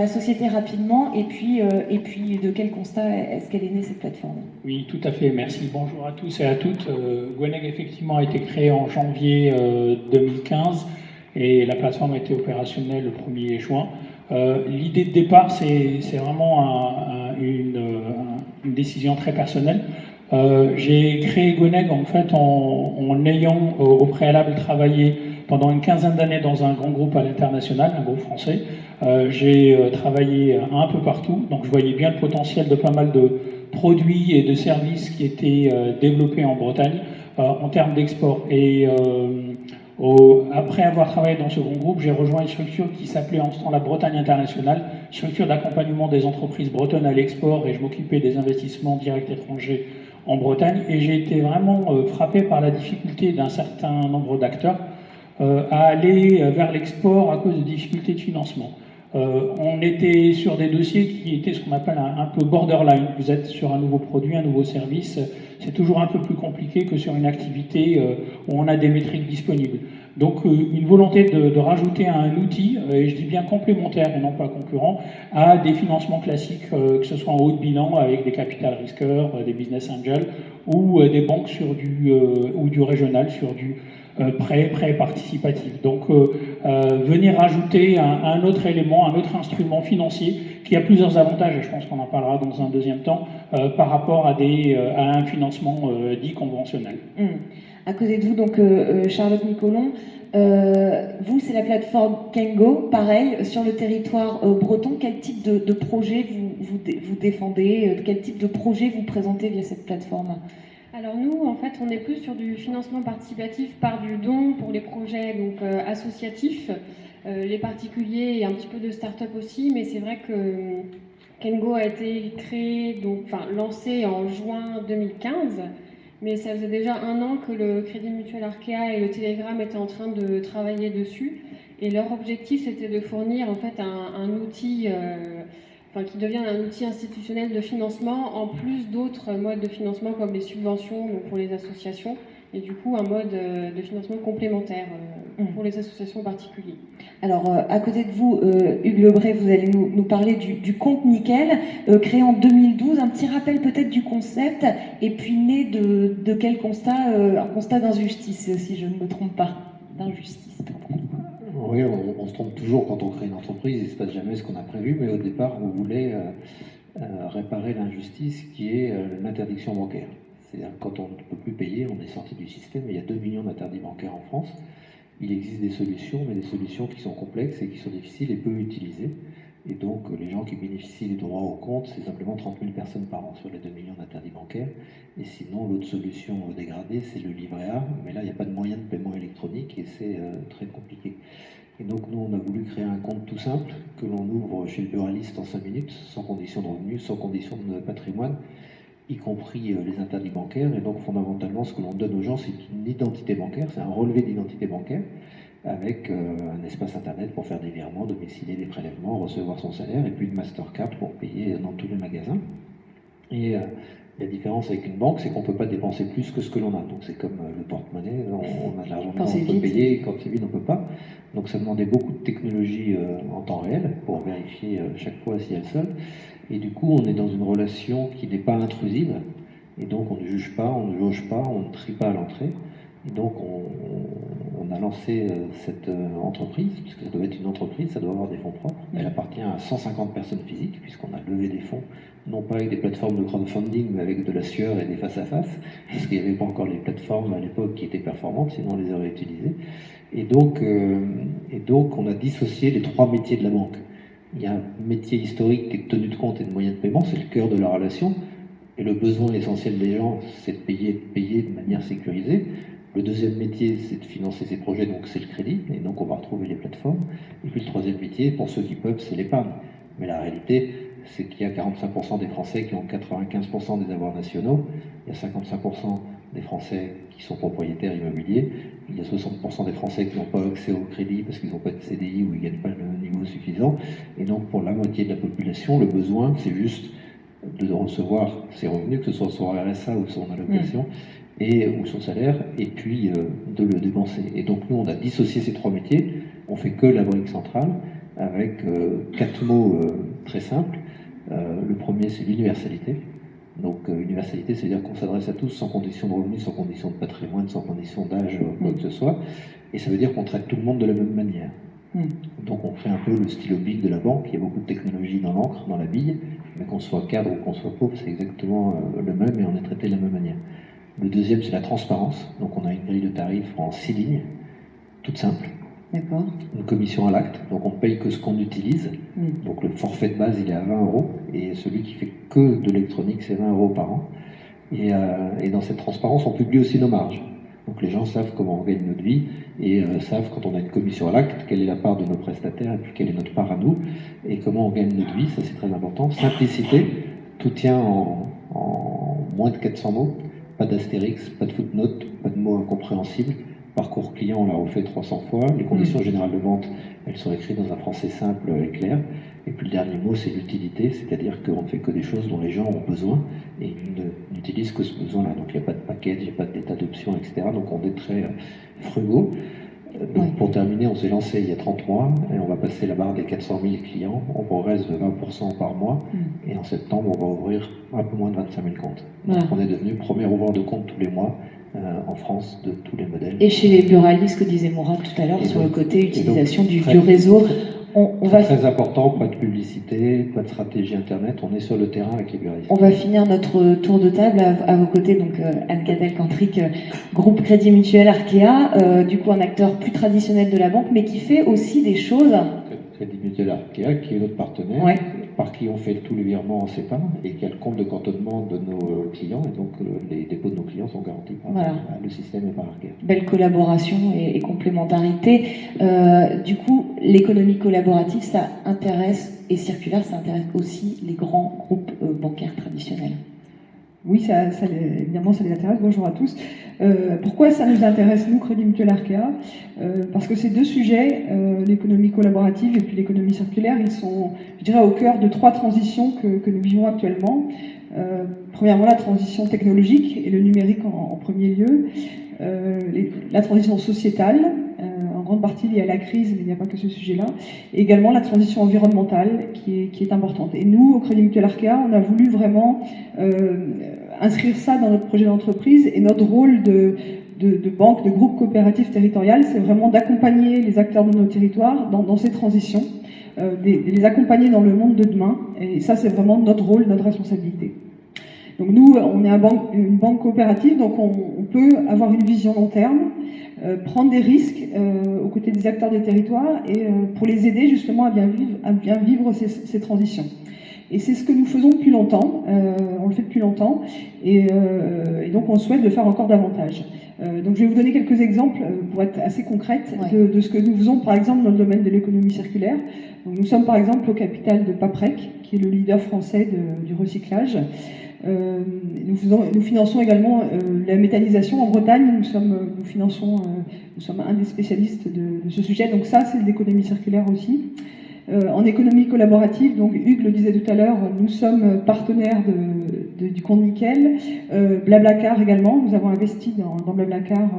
la société rapidement, et puis de quel constat est-ce qu'elle est née cette plateforme? Oui, tout à fait, merci. Bonjour à tous et à toutes. Gweneg, effectivement, a été créée en janvier 2015 et la plateforme a été opérationnelle le 1er juin. L'idée de départ, c'est vraiment une décision très personnelle. J'ai créé Gweneg en fait en ayant au préalable travaillé pendant une quinzaine d'années dans un grand groupe à l'international, un groupe français. J'ai travaillé un peu partout, donc je voyais bien le potentiel de pas mal de produits et de services qui étaient développés en Bretagne en termes d'export. Et après avoir travaillé dans ce grand groupe, j'ai rejoint une structure qui s'appelait en ce temps la Bretagne Internationale, structure d'accompagnement des entreprises bretonnes à l'export, et je m'occupais des investissements directs étrangers en Bretagne. Et j'ai été vraiment frappé par la difficulté d'un certain nombre d'acteurs à aller vers l'export à cause de difficultés de financement. On était sur des dossiers qui étaient ce qu'on appelle un peu borderline. Vous êtes sur un nouveau produit, un nouveau service, c'est toujours un peu plus compliqué que sur une activité où on a des métriques disponibles. Donc une volonté de rajouter un outil, et je dis bien complémentaire et non pas concurrent, à des financements classiques, que ce soit en haut de bilan avec des capital risqueurs, des business angels, ou des banques sur ou du régional sur du prêt participatif. Donc venir rajouter un autre élément, un autre instrument financier qui a plusieurs avantages, et je pense qu'on en parlera dans un deuxième temps, par rapport à un financement dit conventionnel. À côté de vous, donc Charlotte Nicolon, vous, c'est la plateforme Kengo, pareil, sur le territoire breton. Quel type de projet vous défendez? Quel type de projet vous présentez via cette plateforme? Alors nous, en fait, on est plus sur du financement participatif par du don pour les projets donc, associatifs, les particuliers et un petit peu de start-up aussi, mais c'est vrai que Kengo a été créé, donc, enfin lancé en juin 2015, mais ça faisait déjà un an que le Crédit Mutuel Arkea et le Télégramme étaient en train de travailler dessus, et leur objectif c'était de fournir en fait un outil qui devient un outil institutionnel de financement, en plus d'autres modes de financement comme les subventions pour les associations, et du coup un mode de financement complémentaire pour les associations particulières. Alors, à côté de vous, Hugues Lebray, vous allez nous parler du compte Nickel, créé en 2012. Un petit rappel peut-être du concept, et puis né de quel constat? Un constat d'injustice, si je ne me trompe pas. D'injustice, pardon. Oui, on se trompe toujours quand on crée une entreprise, il ne se passe jamais ce qu'on a prévu, mais au départ, on voulait réparer l'injustice qui est l'interdiction bancaire. C'est-à-dire quand on ne peut plus payer, on est sorti du système, il y a 2 millions d'interdits bancaires en France. Il existe des solutions, mais des solutions qui sont complexes et qui sont difficiles et peu utilisées. Et donc, les gens qui bénéficient des droits au compte, c'est simplement 30 000 personnes par an sur les 2 millions d'interdits bancaires. Et sinon, l'autre solution dégradée, c'est le livret A, mais là, il n'y a pas de moyen de paiement électronique et c'est très compliqué. Et donc, nous, on a voulu créer un compte tout simple, que l'on ouvre chez le buraliste en 5 minutes, sans condition de revenus, sans condition de patrimoine, y compris les interdits bancaires. Et donc, fondamentalement, ce que l'on donne aux gens, c'est une identité bancaire, c'est un relevé d'identité bancaire, avec un espace internet pour faire des virements, domicilier des prélèvements, recevoir son salaire, et puis une Mastercard pour payer dans tous les magasins. Et la différence avec une banque, c'est qu'on ne peut pas dépenser plus que ce que l'on a. Donc c'est comme le porte-monnaie, on a de l'argent, on peut payer, et quand c'est vide, on ne peut pas. Donc ça demandait beaucoup de technologie en temps réel pour vérifier chaque fois si elle sonne. Et du coup, on est dans une relation qui n'est pas intrusive, et donc on ne juge pas, on ne jauge pas, on ne trie pas à l'entrée. Et donc on a lancé cette entreprise, puisque ça doit être une entreprise, ça doit avoir des fonds propres. Elle appartient à 150 personnes physiques, puisqu'on a levé des fonds, non pas avec des plateformes de crowdfunding, mais avec de la sueur et des face-à-face, parce qu'il n'y avait pas encore les plateformes à l'époque qui étaient performantes, sinon on les aurait utilisées. Et donc on a dissocié les 3 métiers de la banque. Il y a un métier historique qui est de tenue de compte et de moyens de paiement, c'est le cœur de la relation, et le besoin essentiel des gens, c'est de payer de manière sécurisée. Le deuxième métier, c'est de financer ces projets, donc c'est le crédit, et donc on va retrouver les plateformes. Et puis le troisième métier, pour ceux qui peuvent, c'est l'épargne. Mais la réalité, c'est qu'il y a 45% des Français qui ont 95% des avoirs nationaux, il y a 55% des Français qui sont propriétaires immobiliers, il y a 60% des Français qui n'ont pas accès au crédit parce qu'ils n'ont pas de CDI ou ils ne gagnent pas le niveau suffisant. Et donc pour la moitié de la population, le besoin, c'est juste de recevoir ses revenus, que ce soit son RSA ou son allocation, ou son salaire, et puis de le dépenser. Et donc nous, on a dissocié ces 3 métiers, on fait que la brique centrale, avec 4 mots très simples. Le premier, c'est l'universalité. Donc, universalité, c'est-à-dire qu'on s'adresse à tous sans condition de revenu, sans condition de patrimoine, sans condition d'âge, quoi que ce soit. Et ça veut dire qu'on traite tout le monde de la même manière. Donc, on fait un peu le stylo bic de la banque. Il y a beaucoup de technologie dans l'encre, dans la bille, mais qu'on soit cadre ou qu'on soit pauvre, c'est exactement le même et on est traité de la même manière. Le deuxième, c'est la transparence. Donc, on a une grille de tarifs en 6 lignes, toute simple. D'accord. Une commission à l'acte, donc on ne paye que ce qu'on utilise. Donc le forfait de base, il est à 20 € et celui qui fait que de l'électronique, c'est 20 € par an. Et dans cette transparence, on publie aussi nos marges. Donc les gens savent comment on gagne notre vie et savent quand on a une commission à l'acte, quelle est la part de nos prestataires et puis quelle est notre part à nous et comment on gagne notre vie, ça c'est très important. Simplicité, tout tient en moins de 400 mots, pas d'astérix, pas de footnote, pas de mots incompréhensibles. Parcours client, on l'a refait 300 fois. Les conditions générales de vente, elles sont écrites dans un français simple et clair. Et puis le dernier mot, c'est l'utilité, c'est-à-dire qu'on ne fait que des choses dont les gens ont besoin et ils n'utilisent que ce besoin-là. Donc il n'y a pas de package, il n'y a pas d'état d'option, etc. Donc on est très frugaux. Donc pour terminer, on s'est lancé il y a 30 mois et on va passer la barre des 400 000 clients. On progresse de 20% par mois et en septembre, on va ouvrir un peu moins de 25 000 comptes. Donc on est devenu premier ouvreur de compte tous les mois. En France, de tous les modèles. Et chez les buralistes, ce que disait Mourad tout à l'heure, sur le côté utilisation du réseau, on va... Très important, pas de publicité, pas de stratégie Internet, on est sur le terrain avec les buralistes. On va finir notre tour de table à vos côtés, donc Anne-Cathal Cantric, groupe Crédit Mutuel Arkea, du coup un acteur plus traditionnel de la banque, mais qui fait aussi des choses... Crédit Mutuel Arkea, qui est notre partenaire, par qui on fait tous les virements en CEPA et qui a le compte de cantonnement de nos clients, et donc les dépôts de nos clients sont garantis par le système et par Arkea. Belle collaboration et complémentarité. Du coup, l'économie collaborative, ça intéresse, et circulaire, ça intéresse aussi les grands groupes bancaires traditionnels. Oui, évidemment, ça les intéresse. Bonjour à tous. Pourquoi ça nous intéresse, nous, Crédit Mutuel Arkea? Parce que ces deux sujets, l'économie collaborative et puis l'économie circulaire, ils sont, je dirais, au cœur de 3 transitions que nous vivons actuellement. Premièrement, la transition technologique et le numérique en premier lieu. La transition sociétale, en grande partie liée à la crise, mais il n'y a pas que ce sujet-là. Et également la transition environnementale qui est importante. Et nous, au Crédit Mutuel Arkea, on a voulu vraiment inscrire ça dans notre projet d'entreprise. Et notre rôle de banque, de groupe coopératif territorial, c'est vraiment d'accompagner les acteurs de nos territoires dans ces transitions, de les accompagner dans le monde de demain. Et ça, c'est vraiment notre rôle, notre responsabilité. Donc nous, on est une banque coopérative, donc on peut avoir une vision long terme, prendre des risques aux côtés des acteurs des territoires et pour les aider justement à bien vivre ces transitions. Et c'est ce que nous faisons depuis longtemps, on le fait depuis longtemps, et donc on souhaite le faire encore davantage. Donc je vais vous donner quelques exemples pour être assez concrète de ce que nous faisons par exemple dans le domaine de l'économie circulaire. Donc, nous sommes par exemple au capital de Paprec, qui est le leader français du recyclage. Nous finançons également la méthanisation en Bretagne. Nous sommes un des spécialistes de ce sujet. Donc ça, c'est de l'économie circulaire aussi. En économie collaborative, donc Hugues le disait tout à l'heure, nous sommes partenaires du compte Nickel. Blablacar également, nous avons investi dans Blablacar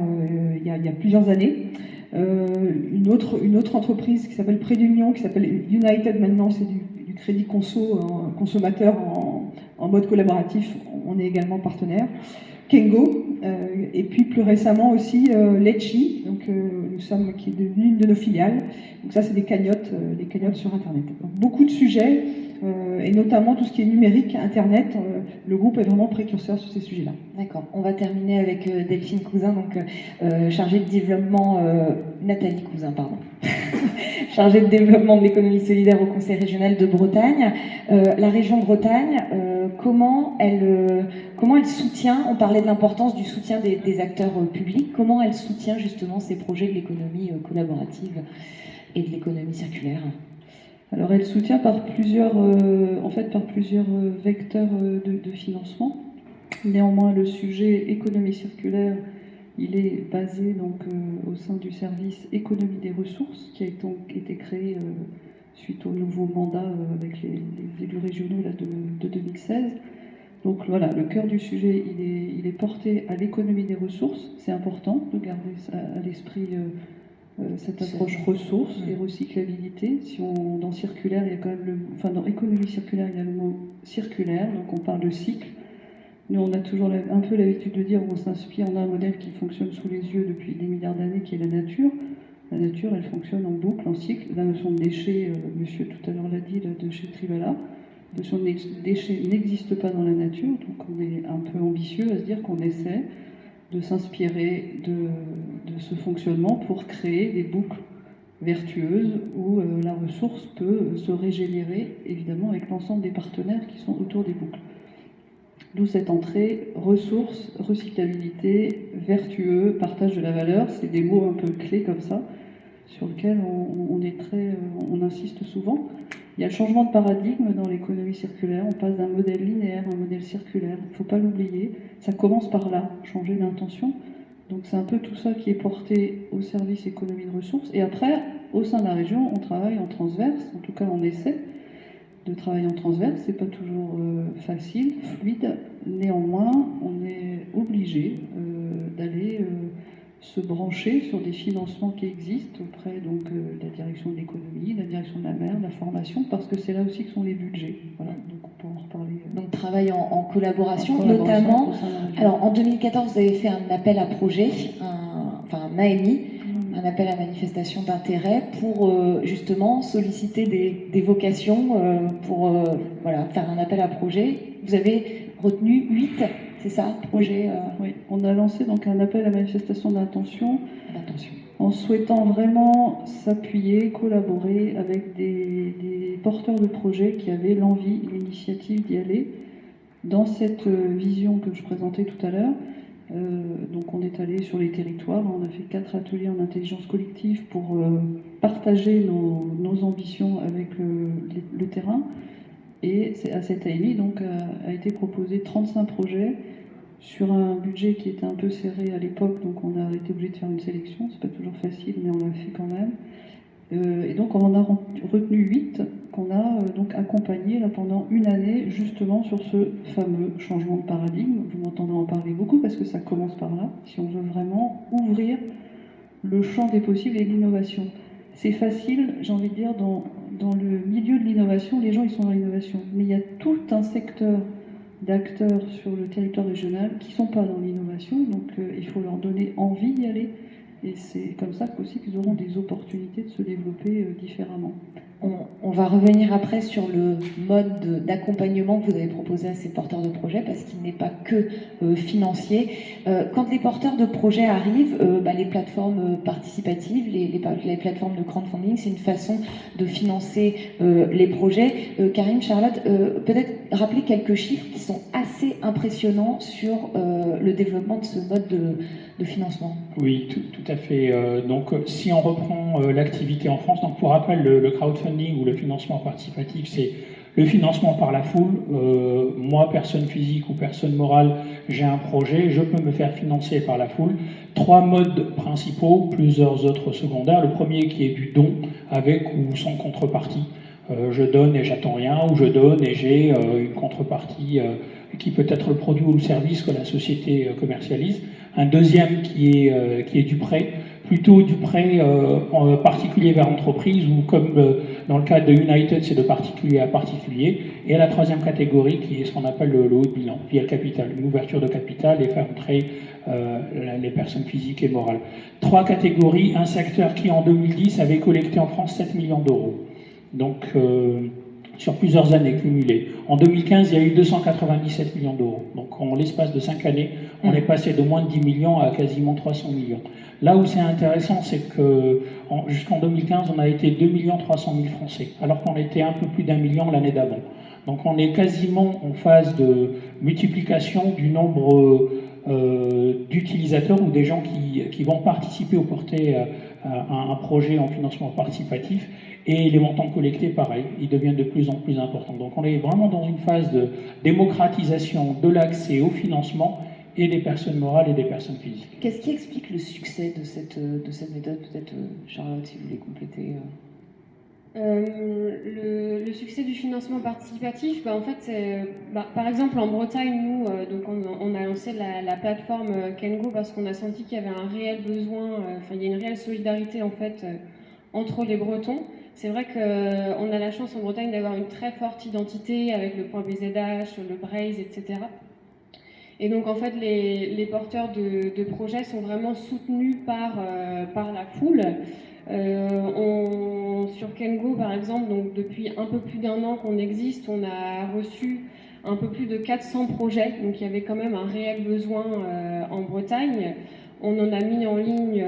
il y a plusieurs années. Une autre entreprise qui s'appelle Prêt d'Union, qui s'appelle United maintenant, c'est du crédit consommateur en mode collaboratif, on est également partenaire. Kengo, et puis plus récemment aussi Lecci, donc qui est devenu une de nos filiales. Donc ça, c'est des cagnottes sur Internet. Donc, beaucoup de sujets, et notamment tout ce qui est numérique, Internet. Le groupe est vraiment précurseur sur ces sujets-là. D'accord. On va terminer avec Delphine Cousin, donc chargée de développement, Nathalie Cousin, pardon. Chargée de développement de l'économie solidaire au Conseil régional de Bretagne. La région Bretagne, comment elle soutient, on parlait de l'importance du soutien des acteurs publics, comment elle soutient justement ces projets de l'économie collaborative et de l'économie circulaire? Alors elle soutient par plusieurs vecteurs de financement. Néanmoins, le sujet économie circulaire, il est basé donc au sein du service économie des ressources qui a été créé suite au nouveau mandat avec les élus régionaux là, de 2016. Donc voilà, le cœur du sujet, il est porté à l'économie des ressources. C'est important de garder ça à l'esprit cette approche ressources et recyclabilité. Dans circulaire, il y a quand même dans économie circulaire, il y a le mot circulaire, donc on parle de cycle. Nous, on a toujours un peu l'habitude de dire on s'inspire, on a un modèle qui fonctionne sous les yeux depuis des milliards d'années, qui est la nature. La nature, elle fonctionne en boucle, en cycle. La notion de déchet, monsieur tout à l'heure l'a dit, de chez Trivalla, la notion de déchet n'existe pas dans la nature, donc on est un peu ambitieux à se dire qu'on essaie de s'inspirer de ce fonctionnement pour créer des boucles vertueuses où la ressource peut se régénérer, évidemment, avec l'ensemble des partenaires qui sont autour des boucles. D'où cette entrée, ressources, recyclabilité, vertueux, partage de la valeur, c'est des mots un peu clés comme ça, sur lesquels on insiste souvent. Il y a le changement de paradigme dans l'économie circulaire, on passe d'un modèle linéaire à un modèle circulaire, il ne faut pas l'oublier, ça commence par là, changer d'intention. Donc c'est un peu tout ça qui est porté au service économie de ressources. Et après, au sein de la région, on travaille en transverse, en tout cas on essaie de travailler en transverse, c'est pas toujours facile, fluide. Néanmoins, on est obligé d'aller se brancher sur des financements qui existent auprès de la direction de l'économie, de la direction de la mer, de la formation, parce que c'est là aussi que sont les budgets. Voilà, donc on peut en reparler. Donc travail en collaboration, notamment. Alors en 2014, vous avez fait un appel à projet, un AMI, un appel à manifestation d'intérêt pour justement solliciter des vocations, pour faire un appel à projet. Vous avez retenu 8, c'est ça, projets Oui, on a lancé donc un appel à manifestation d'intention en souhaitant vraiment s'appuyer, collaborer avec des porteurs de projets qui avaient l'envie, l'initiative d'y aller. Dans cette vision que je présentais tout à l'heure, donc on est allé sur les territoires, on a fait 4 ateliers en intelligence collective pour partager nos ambitions avec le terrain. Et à cette AMI donc, a été proposé 35 projets sur un budget qui était un peu serré à l'époque, donc on a été obligé de faire une sélection, c'est pas toujours facile, mais on l'a fait quand même. Et donc on en a retenu 8 qu'on a donc accompagné là, pendant une année justement sur ce fameux changement de paradigme. Vous m'entendrez en parler beaucoup parce que ça commence par là, si on veut vraiment ouvrir le champ des possibles et de l'innovation. C'est facile, j'ai envie de dire, dans le milieu de l'innovation, les gens ils sont dans l'innovation, mais il y a tout un secteur d'acteurs sur le territoire régional qui ne sont pas dans l'innovation, donc il faut leur donner envie d'y aller. Et c'est comme ça aussi qu'ils auront des opportunités de se développer différemment. On va revenir après sur le mode d'accompagnement que vous avez proposé à ces porteurs de projets, parce qu'il n'est pas que financier. Quand les porteurs de projets arrivent, les plateformes participatives, les plateformes de crowdfunding, c'est une façon de financer les projets. Karim, Charlotte, peut-être rappeler quelques chiffres qui sont assez impressionnants sur le développement de ce mode de financement. Oui, tout à fait. Donc, si on reprend l'activité en France, donc pour rappel, le crowdfunding ou le financement participatif, c'est le financement par la foule. Moi, personne physique ou personne morale, j'ai un projet, je peux me faire financer par la foule. 3 modes principaux, plusieurs autres secondaires. Le premier qui est du don, avec ou sans contrepartie. Je donne et j'attends rien, ou je donne et j'ai une contrepartie qui peut être le produit ou le service que la société commercialise. Un deuxième qui est du prêt, plutôt du prêt en particulier vers entreprise, ou comme dans le cas de United, c'est de particulier à particulier. Et la troisième catégorie qui est ce qu'on appelle le haut de bilan, via le capital, une ouverture de capital et faire entrer les personnes physiques et morales. 3 catégories, un secteur qui en 2010 avait collecté en France 7 millions d'euros. Donc, sur plusieurs années cumulées. En 2015, il y a eu 297 millions d'euros. Donc, en l'espace de 5 années, on est passé de moins de 10 millions à quasiment 300 millions. Là où c'est intéressant, c'est que jusqu'en 2015, on a été 2 300 000 Français, alors qu'on était un peu plus d'1 million l'année d'avant. Donc, on est quasiment en phase de multiplication du nombre d'utilisateurs ou des gens qui vont participer ou porter un projet en financement participatif. Et les montants collectés, pareil, ils deviennent de plus en plus importants. Donc on est vraiment dans une phase de démocratisation de l'accès au financement et des personnes morales et des personnes physiques. Qu'est-ce qui explique le succès de cette méthode? Peut-être, Charlotte, si vous voulez compléter. Le succès du financement participatif, en fait, par exemple en Bretagne, nous, donc on a lancé la plateforme Kengo parce qu'on a senti qu'il y avait un réel besoin, il y a une réelle solidarité en fait entre les Bretons. C'est vrai qu'on a la chance en Bretagne d'avoir une très forte identité avec le point BZH, le Braze, etc. Et donc en fait les porteurs de projets sont vraiment soutenus par la foule. Sur Kengo, par exemple, donc depuis un peu plus d'1 an qu'on existe, on a reçu un peu plus de 400 projets, donc il y avait quand même un réel besoin en Bretagne. On en a mis en ligne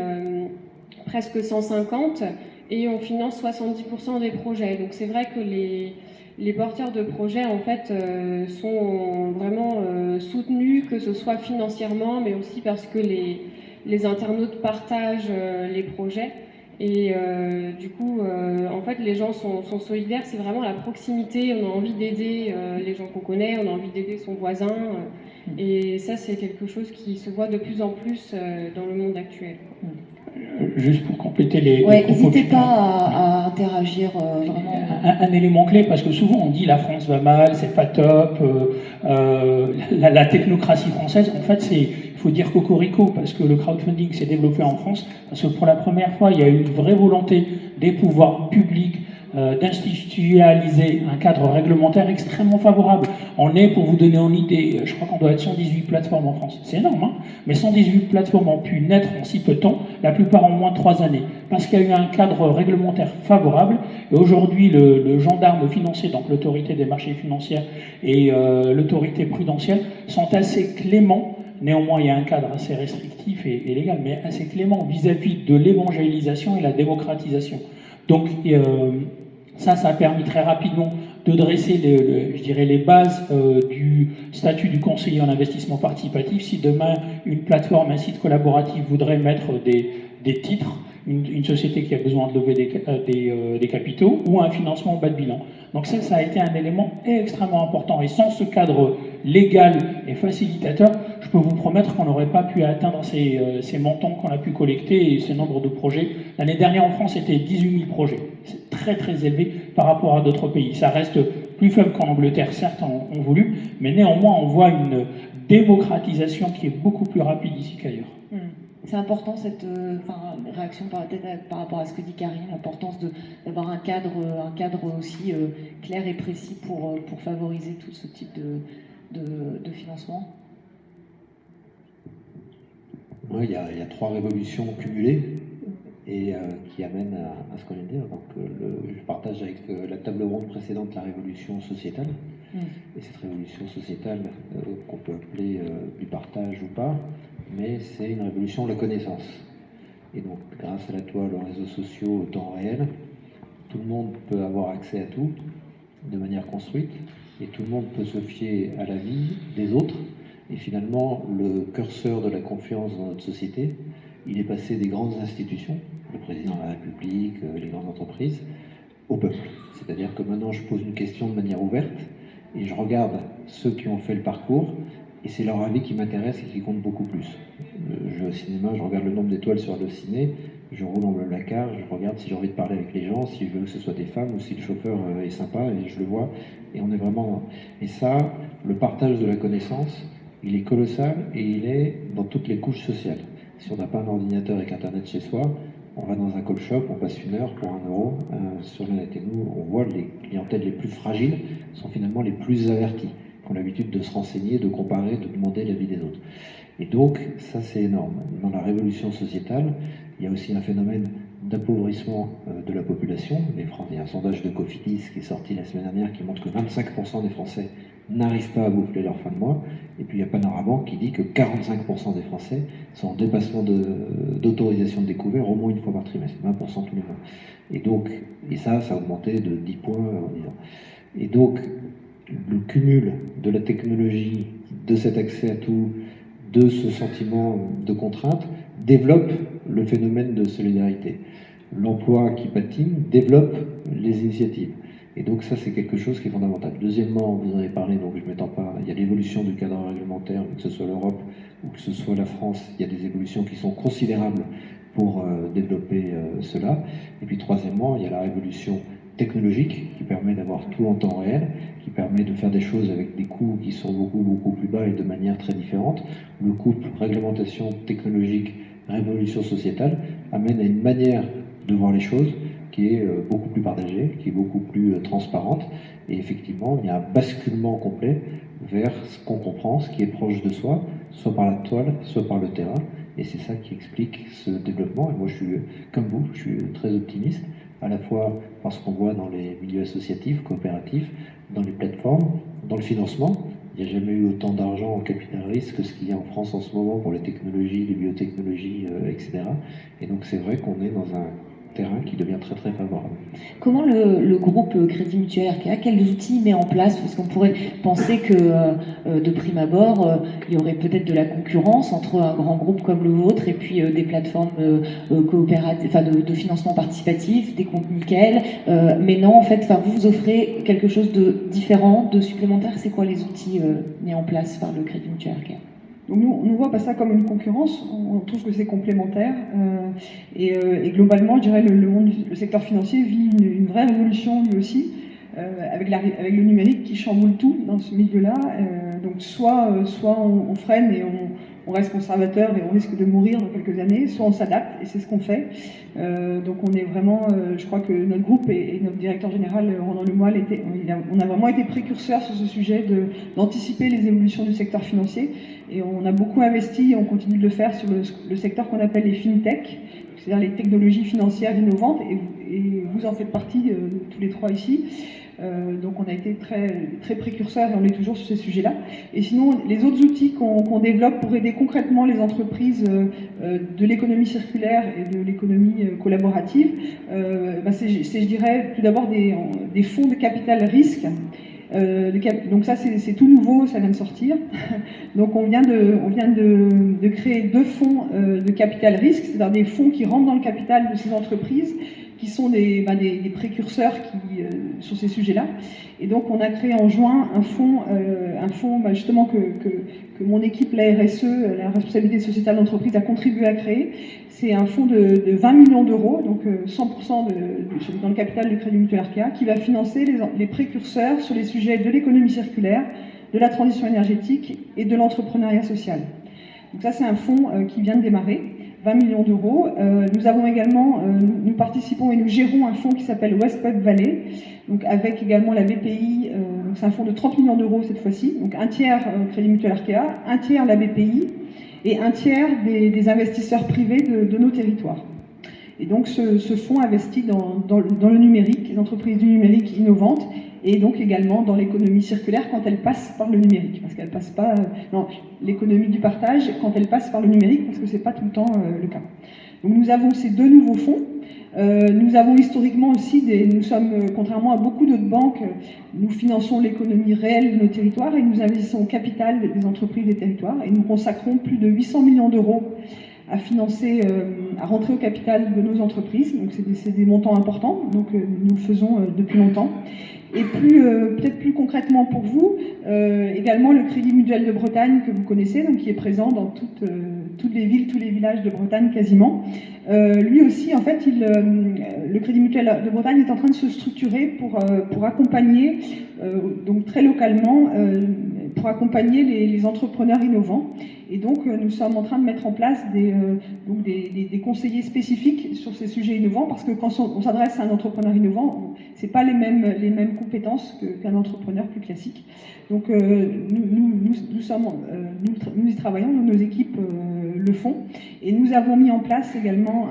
presque 150 et on finance 70% des projets. Donc c'est vrai que les porteurs de projets en fait sont vraiment soutenus, que ce soit financièrement, mais aussi parce que les internautes partagent les projets. Et du coup, en fait, les gens sont solidaires. C'est vraiment la proximité. On a envie d'aider les gens qu'on connaît. On a envie d'aider son voisin. Et ça, c'est quelque chose qui se voit de plus en plus dans le monde actuel. Juste pour compléter les n'hésitez pas à interagir vraiment. Un élément clé, parce que souvent on dit la France va mal, c'est pas top, la technocratie française, en fait il faut dire cocorico, parce que le crowdfunding s'est développé en France, parce que pour la première fois il y a eu une vraie volonté des pouvoirs publics d'institutionnaliser un cadre réglementaire extrêmement favorable. On est, pour vous donner une idée, je crois qu'on doit être 118 plateformes en France. C'est énorme, hein, mais 118 plateformes ont pu naître en si peu de temps, la plupart en moins de 3 années, parce qu'il y a eu un cadre réglementaire favorable. Et aujourd'hui, le gendarme financier, donc l'autorité des marchés financiers et l'autorité prudentielle, sont assez cléments. Néanmoins, il y a un cadre assez restrictif et légal, mais assez clément vis-à-vis de l'évangélisation et la démocratisation. Donc, ça a permis très rapidement de dresser, je dirais, les bases du statut du conseiller en investissement participatif. Si demain, une plateforme, un site collaboratif voudrait mettre des titres, une société qui a besoin de lever des capitaux ou un financement bas de bilan. Donc ça a été un élément extrêmement important. Et sans ce cadre légal et facilitateur, je peux vous promettre qu'on n'aurait pas pu atteindre ces montants qu'on a pu collecter et ces nombres de projets. L'année dernière en France, c'était 18 000 projets. C'est très très élevé par rapport à d'autres pays. Ça reste plus faible qu'en Angleterre, certes, en volume, mais néanmoins, on voit une démocratisation qui est beaucoup plus rapide ici qu'ailleurs. C'est important cette réaction par rapport à ce que dit Karine, l'importance d'avoir un cadre aussi clair et précis pour favoriser tout ce type de financement. Oui, il y a 3 révolutions cumulées et qui amènent à ce qu'on vient de dire. Donc, je partage avec la table ronde précédente la révolution sociétale. Et cette révolution sociétale, qu'on peut appeler du partage ou pas, mais c'est une révolution de la connaissance. Et donc, grâce à la toile, aux réseaux sociaux, au temps réel, tout le monde peut avoir accès à tout de manière construite, et tout le monde peut se fier à la vie des autres. Et finalement, le curseur de la confiance dans notre société, il est passé des grandes institutions, le président de la République, les grandes entreprises, au peuple. C'est-à-dire que maintenant, je pose une question de manière ouverte, et je regarde ceux qui ont fait le parcours, et c'est leur avis qui m'intéresse et qui compte beaucoup plus. Je vais au cinéma, je regarde le nombre d'étoiles sur le ciné, je roule en Blablacar, je regarde si j'ai envie de parler avec les gens, si je veux que ce soit des femmes ou si le chauffeur est sympa, et je le vois. Et on est vraiment... Et ça, le partage de la connaissance, il est colossal et il est dans toutes les couches sociales. Si on n'a pas un ordinateur avec Internet chez soi, on va dans un call shop, on passe 1 heure pour 1 euro sur le net. Et nous, on voit les clientèles les plus fragiles sont finalement les plus avertis, qui ont l'habitude de se renseigner, de comparer, de demander l'avis des autres. Et donc, ça c'est énorme. Dans la révolution sociétale, il y a aussi un phénomène d'appauvrissement de la population. Il y a un sondage de Cofidis qui est sorti la semaine dernière qui montre que 25% des Français n'arrivent pas à boucler leur fin de mois. Et puis il y a Panorama qui dit que 45% des Français sont en dépassement d'autorisation de découvert au moins 1 fois par trimestre, 20% tous les mois. Et donc, ça a augmenté de 10 points en 10 ans. Et donc, le cumul de la technologie, de cet accès à tout, de ce sentiment de contrainte, développe le phénomène de solidarité. L'emploi qui patine développe les initiatives. Et donc ça, c'est quelque chose qui est fondamental. Deuxièmement, vous en avez parlé, donc je ne m'étends pas, il y a l'évolution du cadre réglementaire, que ce soit l'Europe ou que ce soit la France, il y a des évolutions qui sont considérables pour développer cela. Et puis troisièmement, il y a la révolution technologique qui permet d'avoir tout en temps réel, qui permet de faire des choses avec des coûts qui sont beaucoup plus bas et de manière très différente. Le couple réglementation technologique, révolution sociétale amène à une manière de voir les choses qui est beaucoup plus partagée, qui est beaucoup plus transparente. Et effectivement, il y a un basculement complet vers ce qu'on comprend, ce qui est proche de soi, soit par la toile, soit par le terrain. Et c'est ça qui explique ce développement. Et moi, je suis, comme vous, je suis très optimiste, à la fois parce qu'on voit dans les milieux associatifs, coopératifs, dans les plateformes, dans le financement. Il n'y a jamais eu autant d'argent en capital risque que ce qu'il y a en France en ce moment pour les technologies, les biotechnologies, etc. Et donc c'est vrai qu'on est dans un terrain qui devient très très favorable. Comment le groupe Crédit Mutuel Arkea, quels outils met en place? Parce qu'on pourrait penser que de prime abord, il y aurait peut-être de la concurrence entre un grand groupe comme le vôtre et puis des plateformes coopératives, enfin de financement participatif, des comptes nickel. Mais non, en fait, vous offrez quelque chose de différent, de supplémentaire. C'est quoi les outils mis en place par le Crédit Mutuel Arkea? Donc nous, on ne voit pas ça comme une concurrence, on trouve que c'est complémentaire. Et globalement, je dirais, le secteur financier vit une vraie révolution lui aussi, avec le numérique qui chamboule tout dans ce milieu-là. Donc soit on freine et on reste conservateur et on risque de mourir dans quelques années, soit on s'adapte et c'est ce qu'on fait. Donc on est vraiment, je crois que notre groupe et notre directeur général Ronan Lemoyle, on a vraiment été précurseurs sur ce sujet d'anticiper les évolutions du secteur financier. Et on a beaucoup investi et on continue de le faire sur le secteur qu'on appelle les fintech, c'est-à-dire les technologies financières innovantes, et vous en faites partie tous les trois ici. Donc on a été très, très précurseurs et on est toujours sur ces sujets-là. Et sinon, les autres outils qu'on développe pour aider concrètement les entreprises de l'économie circulaire et de l'économie collaborative, c'est, je dirais, tout d'abord des fonds de capital risque. Donc ça c'est tout nouveau, ça vient de sortir. Donc on vient de créer 2 fonds de capital risque, c'est-à-dire des fonds qui rentrent dans le capital de ces entreprises, qui sont des précurseurs sur ces sujets-là. Et donc on a créé en juin un fonds justement que mon équipe, la RSE, la responsabilité sociétale d'entreprise, a contribué à créer. C'est un fonds de 20 millions d'euros, donc 100% dans le capital du Crédit Mutuel Arkea, qui va financer les précurseurs sur les sujets de l'économie circulaire, de la transition énergétique et de l'entrepreneuriat social. Donc ça, c'est un fonds qui vient de démarrer, 20 millions d'euros. Nous avons également, nous participons et nous gérons un fonds qui s'appelle West Pub Valley, donc avec également la BPI. Donc c'est un fonds de 30 millions d'euros cette fois-ci, donc un tiers Crédit Mutuel Arkea, un tiers la BPI, et un tiers des investisseurs privés de nos territoires. Et donc ce fonds investit dans le numérique, les entreprises du numérique innovantes, et donc également dans l'économie circulaire quand elle passe par le numérique, parce qu'elle passe pas dans l'économie du partage quand elle passe par le numérique, parce que c'est pas tout le temps le cas. Donc nous avons ces 2 nouveaux fonds. Nous avons historiquement aussi nous sommes, contrairement à beaucoup d'autres banques, nous finançons l'économie réelle de nos territoires et nous investissons au capital des entreprises des territoires et nous consacrons plus de 800 millions d'euros à financer, à rentrer au capital de nos entreprises. Donc c'est des montants importants, donc nous le faisons depuis longtemps. Et peut-être plus concrètement pour vous, également le Crédit Mutuel de Bretagne que vous connaissez, donc qui est présent dans toutes les villes, tous les villages de Bretagne quasiment. Lui aussi, en fait, le Crédit Mutuel de Bretagne est en train de se structurer pour accompagner, donc très localement, pour accompagner les entrepreneurs innovants. Et donc, nous sommes en train de mettre en place des conseillers spécifiques sur ces sujets innovants, parce que quand on s'adresse à un entrepreneur innovant, c'est pas les mêmes compétences qu'un entrepreneur plus classique. Donc, nous y travaillons, nos équipes le font, et nous avons mis en place également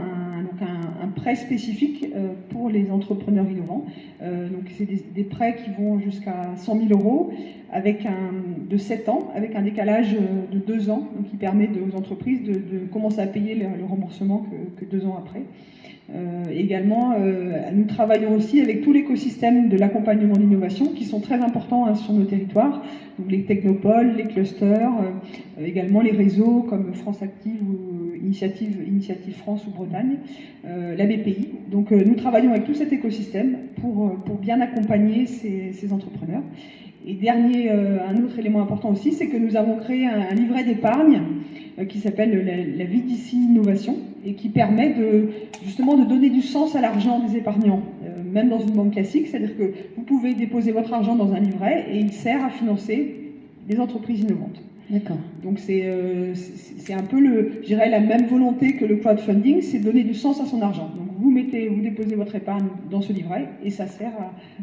un prêt spécifique pour les entrepreneurs innovants. Donc c'est des prêts qui vont jusqu'à 100 000 euros de 7 ans, avec un décalage de 2 ans, donc qui permet aux entreprises de commencer à payer le remboursement que 2 ans après. Également, nous travaillons aussi avec tout l'écosystème de l'accompagnement de l'innovation qui sont très importants sur nos territoires, donc les technopoles, les clusters, également les réseaux comme France Active ou Initiative France ou Bretagne, la BPI. Donc nous travaillons avec tout cet écosystème pour bien accompagner ces entrepreneurs. Et dernier, un autre élément important aussi, c'est que nous avons créé un livret d'épargne qui s'appelle la vie d'ici innovation et qui permet justement de donner du sens à l'argent des épargnants, même dans une banque classique, c'est-à-dire que vous pouvez déposer votre argent dans un livret et il sert à financer des entreprises innovantes. D'accord. Donc c'est un peu je dirais la même volonté que le crowdfunding, c'est donner du sens à son argent. Donc vous déposez votre épargne dans ce livret et ça sert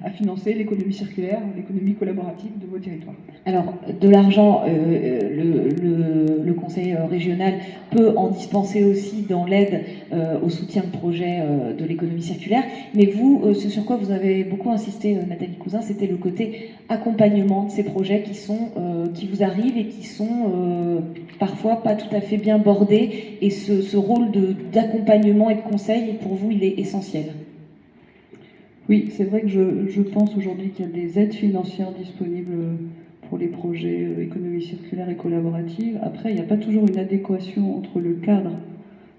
à financer l'économie circulaire, l'économie collaborative de vos territoires. Alors, de l'argent, le conseil régional peut en dispenser aussi dans l'aide au soutien de projets de l'économie circulaire. Mais vous, ce sur quoi vous avez beaucoup insisté, Nathalie Cousin, c'était le côté accompagnement de ces projets qui vous arrivent et qui sont parfois pas tout à fait bien bordés. Et ce rôle d'accompagnement et de conseil, pour vous, il est essentiel. Oui, c'est vrai que je pense aujourd'hui qu'il y a des aides financières disponibles pour les projets économie circulaire et collaborative. Après, il n'y a pas toujours une adéquation entre le cadre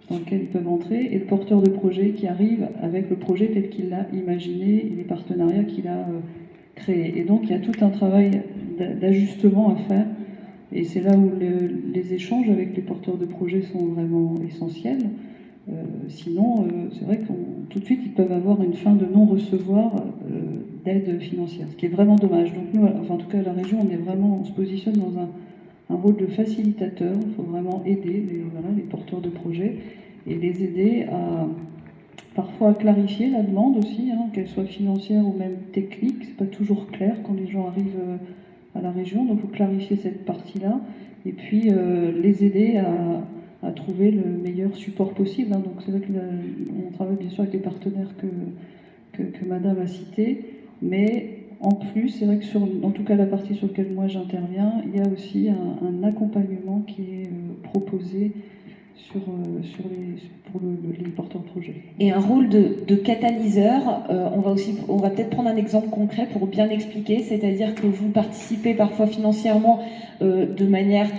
dans lequel ils peuvent entrer et le porteur de projet qui arrive avec le projet tel qu'il l'a imaginé et les partenariats qu'il a créés. Et donc, il y a tout un travail d'ajustement à faire. Et c'est là où les échanges avec les porteurs de projets sont vraiment essentiels. Sinon, c'est vrai que tout de suite, ils peuvent avoir une fin de non-recevoir d'aide financière, ce qui est vraiment dommage. Donc nous, enfin, en tout cas, à la région, on se positionne dans un rôle de facilitateur. Il faut vraiment aider les porteurs de projets et les aider parfois à clarifier la demande aussi, qu'elle soit financière ou même technique. C'est pas toujours clair quand les gens arrivent à la région, donc il faut clarifier cette partie-là et puis les aider à trouver le meilleur support possible. Donc c'est vrai qu'on travaille bien sûr avec les partenaires que Madame a cités, mais en plus, c'est vrai que en tout cas la partie sur laquelle moi j'interviens, il y a aussi un accompagnement qui est proposé pour les porteurs de projets. Et un rôle de catalyseur, on va peut-être prendre un exemple concret pour bien l'expliquer, c'est-à-dire que vous participez parfois financièrement de manière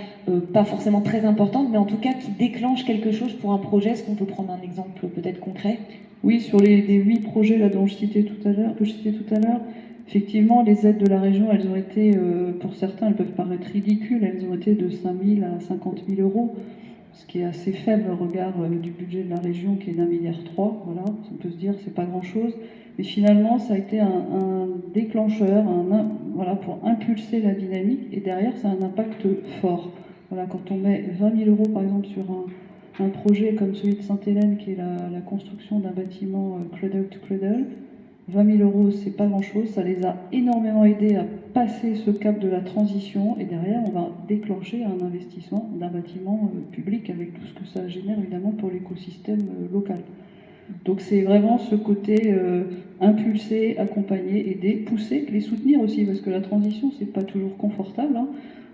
pas forcément très importante, mais en tout cas qui déclenche quelque chose pour un projet. Est-ce qu'on peut prendre un exemple peut-être concret ? Oui, sur les 8 projets là, que je citais tout à l'heure, effectivement, les aides de la région, elles ont été, pour certains, elles peuvent paraître ridicules, elles ont été de 5 000 à 50 000 euros. Ce qui est assez faible au regard du budget de la région qui est d'1,3 milliard. Voilà, on peut se dire c'est pas grand-chose, mais finalement ça a été un déclencheur, pour impulser la dynamique et derrière ça a un impact fort. Voilà, quand on met 20 000 euros par exemple sur un projet comme celui de Sainte-Hélène qui est la construction d'un bâtiment cradle to cradle, 20 000 euros, c'est pas grand-chose, ça les a énormément aidés à passer ce cap de la transition et derrière, on va déclencher un investissement d'un bâtiment public avec tout ce que ça génère évidemment pour l'écosystème local. Donc c'est vraiment ce côté impulser, accompagner, aider, pousser, les soutenir aussi, parce que la transition, c'est pas toujours confortable.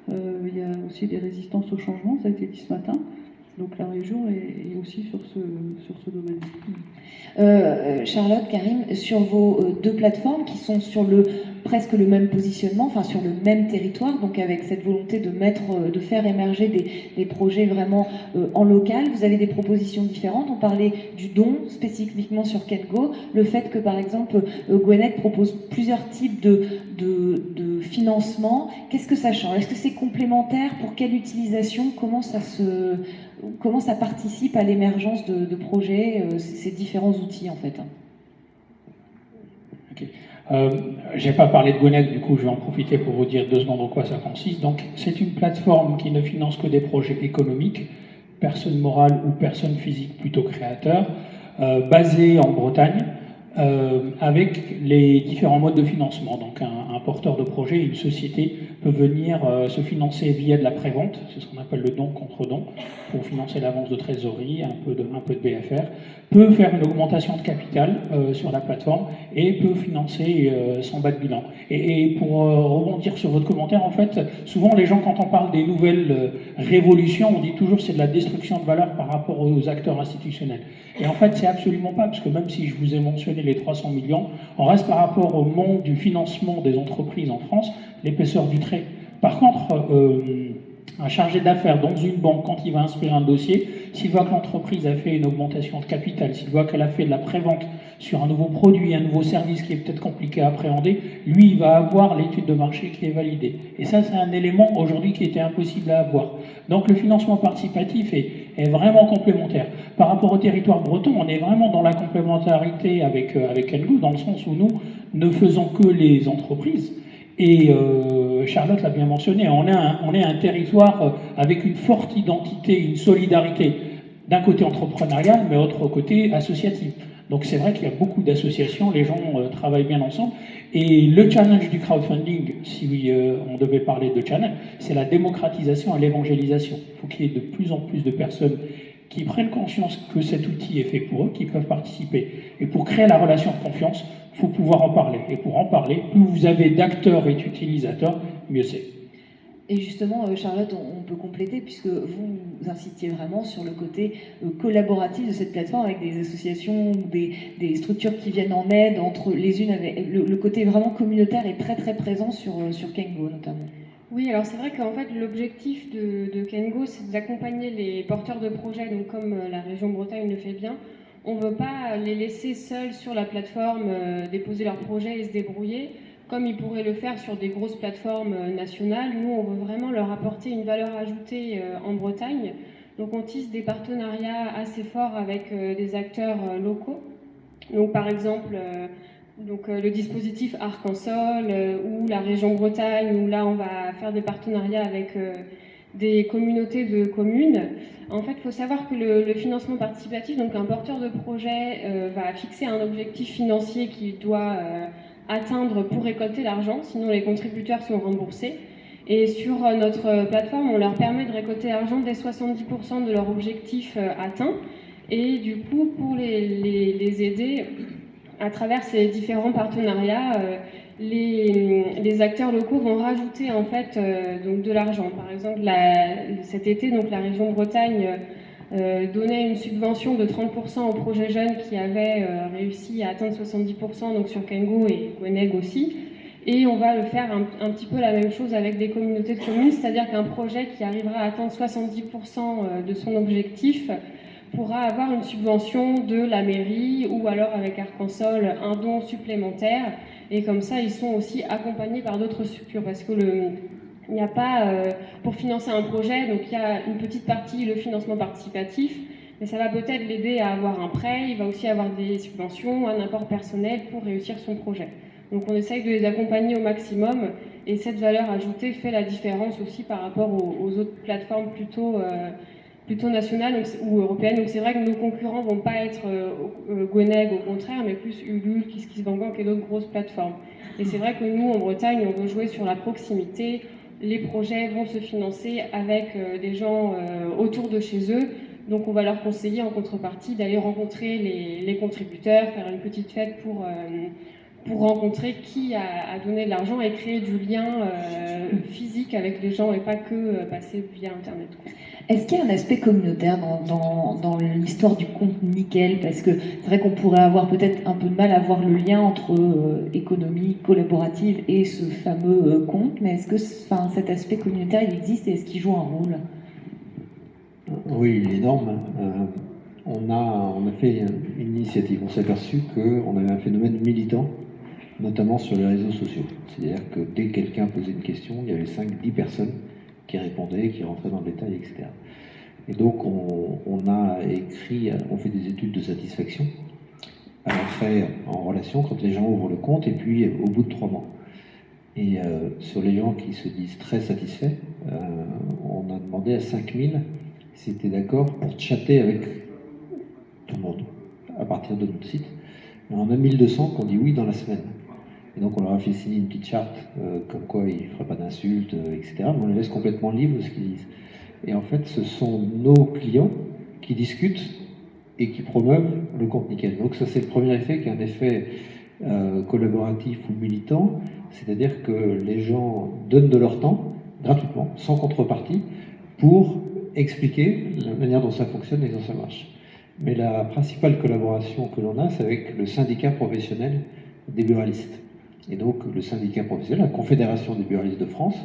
Il y a aussi des résistances au changement, ça a été dit ce matin. Donc la région est aussi sur ce domaine. Charlotte, Karim, sur vos 2 plateformes qui sont sur presque le même positionnement, enfin sur le même territoire, donc avec cette volonté de faire émerger des projets vraiment en local, vous avez des propositions différentes. On parlait du don spécifiquement sur KenGo, le fait que par exemple Gwenec propose plusieurs types de financement. Qu'est-ce que ça change ? Est-ce que c'est complémentaire ? Pour quelle utilisation ? Comment ça participe à l'émergence de projets, ces différents outils en fait? Je n'ai pas parlé de Gwenec, du coup je vais en profiter pour vous dire 2 secondes en quoi ça consiste. Donc c'est une plateforme qui ne finance que des projets économiques, personnes morales ou personnes physiques plutôt créateurs, basée en Bretagne, avec les différents modes de financement. Donc un porteur de projet, une société peut venir se financer via de la prévente, c'est ce qu'on appelle le don contre don, pour financer l'avance de trésorerie, un peu de BFR, peut faire une augmentation de capital sur la plateforme et peut financer sans bas de bilan. Et pour rebondir sur votre commentaire, en fait, souvent les gens, quand on parle des nouvelles révolutions, on dit toujours c'est de la destruction de valeur par rapport aux acteurs institutionnels. Et en fait, c'est absolument pas, parce que même si je vous ai mentionné les 300 millions, on reste par rapport au monde du financement des entreprises en France, l'épaisseur du trait. Par contre, Un chargé d'affaires dans une banque, quand il va instruire un dossier, s'il voit que l'entreprise a fait une augmentation de capital, s'il voit qu'elle a fait de la prévente sur un nouveau produit, un nouveau service qui est peut-être compliqué à appréhender, lui, il va avoir l'étude de marché qui est validée. Et ça, c'est un élément aujourd'hui qui était impossible à avoir. Donc le financement participatif est vraiment complémentaire. Par rapport au territoire breton, on est vraiment dans la complémentarité avec Kengo, dans le sens où nous ne faisons que les entreprises. Et Charlotte l'a bien mentionné, on est un territoire avec une forte identité, une solidarité, d'un côté entrepreneurial, mais autre côté associatif. Donc c'est vrai qu'il y a beaucoup d'associations, les gens travaillent bien ensemble. Et le challenge du crowdfunding, si on devait parler de challenge, c'est la démocratisation et l'évangélisation. Il faut qu'il y ait de plus en plus de personnes qui prennent conscience que cet outil est fait pour eux, qui peuvent participer. Et pour créer la relation de confiance, il faut pouvoir en parler. Et pour en parler, plus vous avez d'acteurs et d'utilisateurs, mieux c'est. Et justement, Charlotte, on peut compléter, puisque vous incitiez vraiment sur le côté collaboratif de cette plateforme, avec des associations ou des structures qui viennent en aide entre les unes, avec le côté vraiment communautaire est très très présent sur Kengo notamment. Oui, alors c'est vrai qu'en fait l'objectif de Kengo, c'est d'accompagner les porteurs de projets, donc comme la région Bretagne le fait bien. On ne veut pas les laisser seuls sur la plateforme, déposer leurs projets et se débrouiller, comme ils pourraient le faire sur des grosses plateformes nationales. Nous, on veut vraiment leur apporter une valeur ajoutée en Bretagne. Donc on tisse des partenariats assez forts avec des acteurs locaux. Donc par exemple, le dispositif Arc-en-Sol ou la région Bretagne, où là on va faire des partenariats avec des communautés de communes. En fait, il faut savoir que le financement participatif, donc un porteur de projet va fixer un objectif financier qu'il doit atteindre pour récolter l'argent, sinon les contributeurs sont remboursés. Et sur notre plateforme, on leur permet de récolter l'argent dès 70% de leur objectif atteint. Et du coup, pour les aider à travers ces différents partenariats, les acteurs locaux vont rajouter en fait donc de l'argent. Par exemple, cet été, donc la région Bretagne donnait une subvention de 30% aux projets jeunes qui avaient réussi à atteindre 70%, donc sur Kengo et Gweneg aussi. Et on va le faire un petit peu la même chose avec des communautés de communes, c'est-à-dire qu'un projet qui arrivera à atteindre 70% de son objectif pourra avoir une subvention de la mairie ou alors avec Arc-en-Sol un don supplémentaire. Et comme ça, ils sont aussi accompagnés par d'autres structures parce que il n'y a pas, pour financer un projet, donc il y a une petite partie, le financement participatif, mais ça va peut-être l'aider à avoir un prêt, il va aussi avoir des subventions, un apport personnel pour réussir son projet. Donc on essaye de les accompagner au maximum et cette valeur ajoutée fait la différence aussi par rapport aux autres plateformes plutôt nationales ou européennes. Donc c'est vrai que nos concurrents ne vont pas être Gweneg au contraire, mais plus Ulule, KissKissBankBank et d'autres grosses plateformes. Et c'est vrai que nous, en Bretagne, on veut jouer sur la proximité. Les projets vont se financer avec des gens autour de chez eux. Donc on va leur conseiller en contrepartie d'aller rencontrer les contributeurs, faire une petite fête pour rencontrer qui a donné de l'argent et créer du lien physique avec les gens et pas que passer via Internet, quoi. Est-ce qu'il y a un aspect communautaire dans l'histoire du compte Nickel? Parce que c'est vrai qu'on pourrait avoir peut-être un peu de mal à voir le lien entre économie collaborative et ce fameux compte, mais est-ce que cet aspect communautaire il existe et est-ce qu'il joue un rôle? Oui, il est énorme. On a fait une initiative. On s'est aperçu qu'on avait un phénomène militant, notamment sur les réseaux sociaux. C'est-à-dire que dès que quelqu'un posait une question, il y avait 5-10 personnes qui répondaient, qui rentraient dans le détail, etc. Et donc on fait des études de satisfaction à l'entrée en relation quand les gens ouvrent le compte et puis au bout de 3 mois. Et sur les gens qui se disent très satisfaits, on a demandé à 5000 s'ils étaient d'accord pour chatter avec tout le monde à partir de notre site. Et on a 1200 qui ont dit oui dans la semaine. Et donc on leur a fait signer une petite charte comme quoi ils ne feraient pas d'insultes, etc. Mais on les laisse complètement libres de ce qu'ils disent. Et en fait, ce sont nos clients qui discutent et qui promeuvent le compte Nickel. Donc ça, c'est le premier effet qui est un effet collaboratif ou militant, c'est-à-dire que les gens donnent de leur temps, gratuitement, sans contrepartie, pour expliquer la manière dont ça fonctionne et dont ça marche. Mais la principale collaboration que l'on a, c'est avec le syndicat professionnel des buralistes. Et donc le syndicat professionnel, la Confédération des buralistes de France,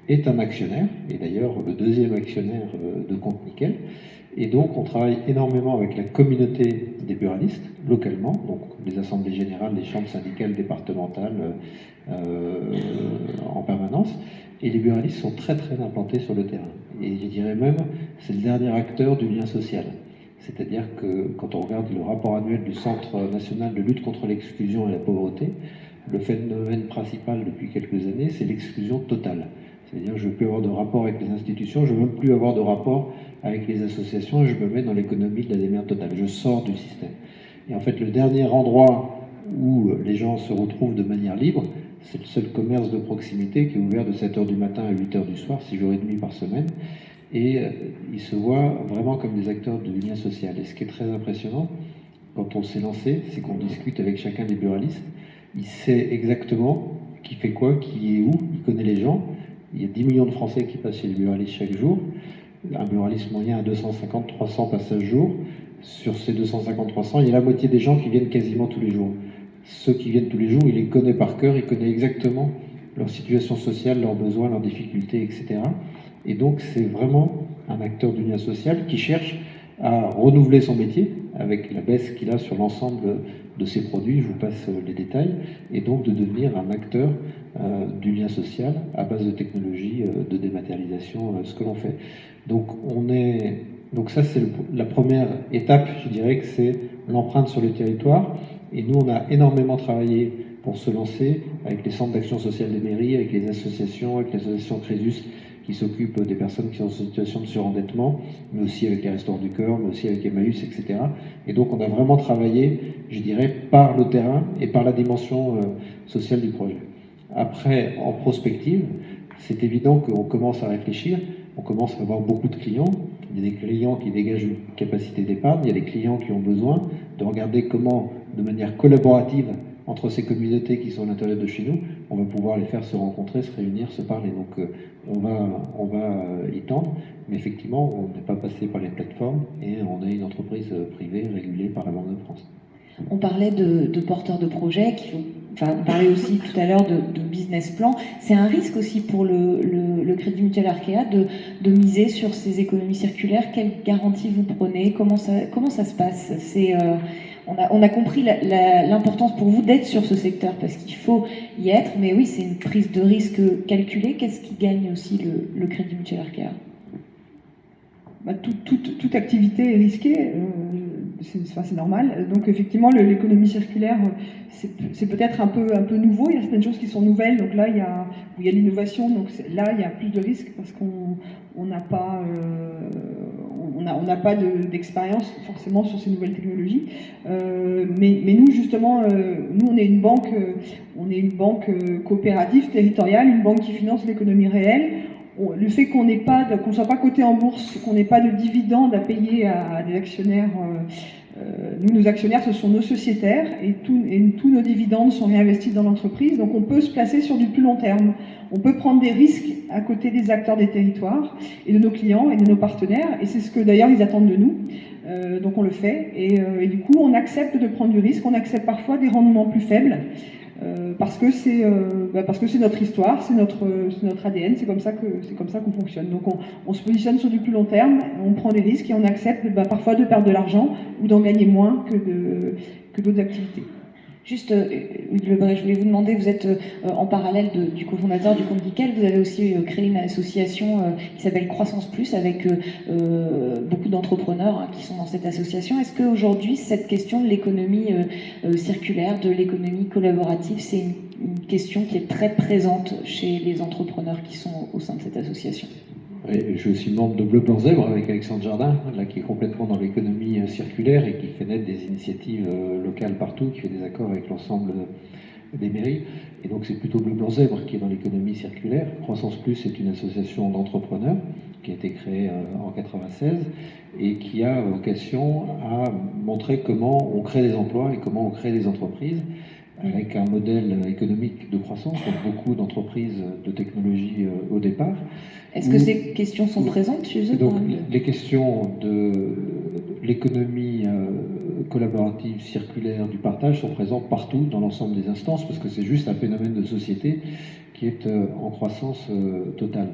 est un actionnaire, et d'ailleurs le deuxième actionnaire de Compte Nickel. Et donc on travaille énormément avec la communauté des buralistes, localement, donc les assemblées générales, les chambres syndicales départementales en permanence. Et les buralistes sont très très implantés sur le terrain. Et je dirais même, c'est le dernier acteur du lien social. C'est-à-dire que quand on regarde le rapport annuel du Centre national de lutte contre l'exclusion et la pauvreté, le phénomène principal depuis quelques années, c'est l'exclusion totale. C'est-à-dire que je ne veux plus avoir de rapport avec les institutions, je ne veux même plus avoir de rapport avec les associations, et je me mets dans l'économie de la démerde totale. Je sors du système. Et en fait, le dernier endroit où les gens se retrouvent de manière libre, c'est le seul commerce de proximité qui est ouvert de 7h du matin à 8h du soir, 6 jours et demi par semaine. Et ils se voient vraiment comme des acteurs du lien social. Et ce qui est très impressionnant, quand on s'est lancé, c'est qu'on discute avec chacun des buralistes. Il sait exactement qui fait quoi, qui est où, il connaît les gens. Il y a 10 millions de Français qui passent chez les buralistes chaque jour. Un buraliste moyen à 250-300 passages jour. Sur ces 250-300, il y a la moitié des gens qui viennent quasiment tous les jours. Ceux qui viennent tous les jours, il les connaît par cœur, il connaît exactement leur situation sociale, leurs besoins, leurs difficultés, etc. Et donc c'est vraiment un acteur du lien social qui cherche à renouveler son métier avec la baisse qu'il a sur l'ensemble de ses produits, je vous passe les détails, et donc de devenir un acteur du lien social à base de technologies de dématérialisation, ce que l'on fait. Donc ça c'est la première étape, je dirais que c'est l'empreinte sur le territoire, et nous on a énormément travaillé pour se lancer avec les centres d'action sociale des mairies, avec les associations, avec l'association Crésus qui s'occupe des personnes qui sont en situation de surendettement, mais aussi avec les Restos du Cœur, mais aussi avec Emmaüs, etc. Et donc on a vraiment travaillé, je dirais, par le terrain et par la dimension sociale du projet. Après, en prospective, c'est évident qu'on commence à réfléchir, on commence à avoir beaucoup de clients. Il y a des clients qui dégagent une capacité d'épargne, il y a des clients qui ont besoin de regarder comment, de manière collaborative, entre ces communautés qui sont à l'intérieur de chez nous, on va pouvoir les faire se rencontrer, se réunir, se parler. Donc on va y tendre, mais effectivement, on n'est pas passé par les plateformes et on est une entreprise privée régulée par la Banque de France. On parlait de porteurs de projets, on parlait aussi tout à l'heure de business plan. C'est un risque aussi pour le Crédit Mutuel Arkea de miser sur ces économies circulaires. Quelles garanties vous prenez? Comment ça se passe? On a compris l'importance pour vous d'être sur ce secteur parce qu'il faut y être, mais oui, c'est une prise de risque calculée. Qu'est-ce qui gagne aussi le Crédit Mutuel Arkea? Toute activité est risquée, c'est normal. Donc effectivement, l'économie circulaire, c'est peut-être un peu nouveau. Il y a certaines choses qui sont nouvelles. Donc là, il y a l'innovation. Donc là, il y a plus de risques parce qu'on n'a pas d'expérience forcément sur ces nouvelles technologies. Mais nous, justement, on est une banque coopérative, territoriale, une banque qui finance l'économie réelle. Le fait qu'on ne soit pas coté en bourse, qu'on n'ait pas de dividendes à payer à des actionnaires, nos actionnaires, ce sont nos sociétaires et tous nos dividendes sont réinvestis dans l'entreprise. Donc on peut se placer sur du plus long terme. On peut prendre des risques à côté des acteurs des territoires et de nos clients et de nos partenaires. Et c'est ce que d'ailleurs ils attendent de nous. Donc on le fait. Et du coup, on accepte de prendre du risque. On accepte parfois des rendements plus faibles. Parce que c'est notre histoire, c'est notre ADN, c'est comme ça qu'on fonctionne. Donc on se positionne sur du plus long terme, on prend des risques et on accepte parfois de perdre de l'argent ou d'en gagner moins que d'autres activités. Juste, Hugues Lebret, je voulais vous demander, vous êtes en parallèle du cofondateur du Compte Nickel, vous avez aussi créé une association qui s'appelle Croissance Plus avec beaucoup d'entrepreneurs qui sont dans cette association. Est-ce qu'aujourd'hui, cette question de l'économie circulaire, de l'économie collaborative, c'est une question qui est très présente chez les entrepreneurs qui sont au sein de cette association? Oui, je suis aussi membre de Bleu Blanc Zèbre avec Alexandre Jardin, là, qui est complètement dans l'économie circulaire et qui fait naître des initiatives locales partout, qui fait des accords avec l'ensemble des mairies. Et donc c'est plutôt Bleu Blanc Zèbre qui est dans l'économie circulaire. Croissance Plus est une association d'entrepreneurs qui a été créée en 1996 et qui a vocation à montrer comment on crée des emplois et comment on crée des entreprises avec un modèle économique de croissance, donc beaucoup d'entreprises de technologie au départ. Est-ce que ces questions sont présentes chez eux? Donc, les questions de l'économie collaborative, circulaire, du partage sont présentes partout dans l'ensemble des instances, parce que c'est juste un phénomène de société qui est en croissance totale.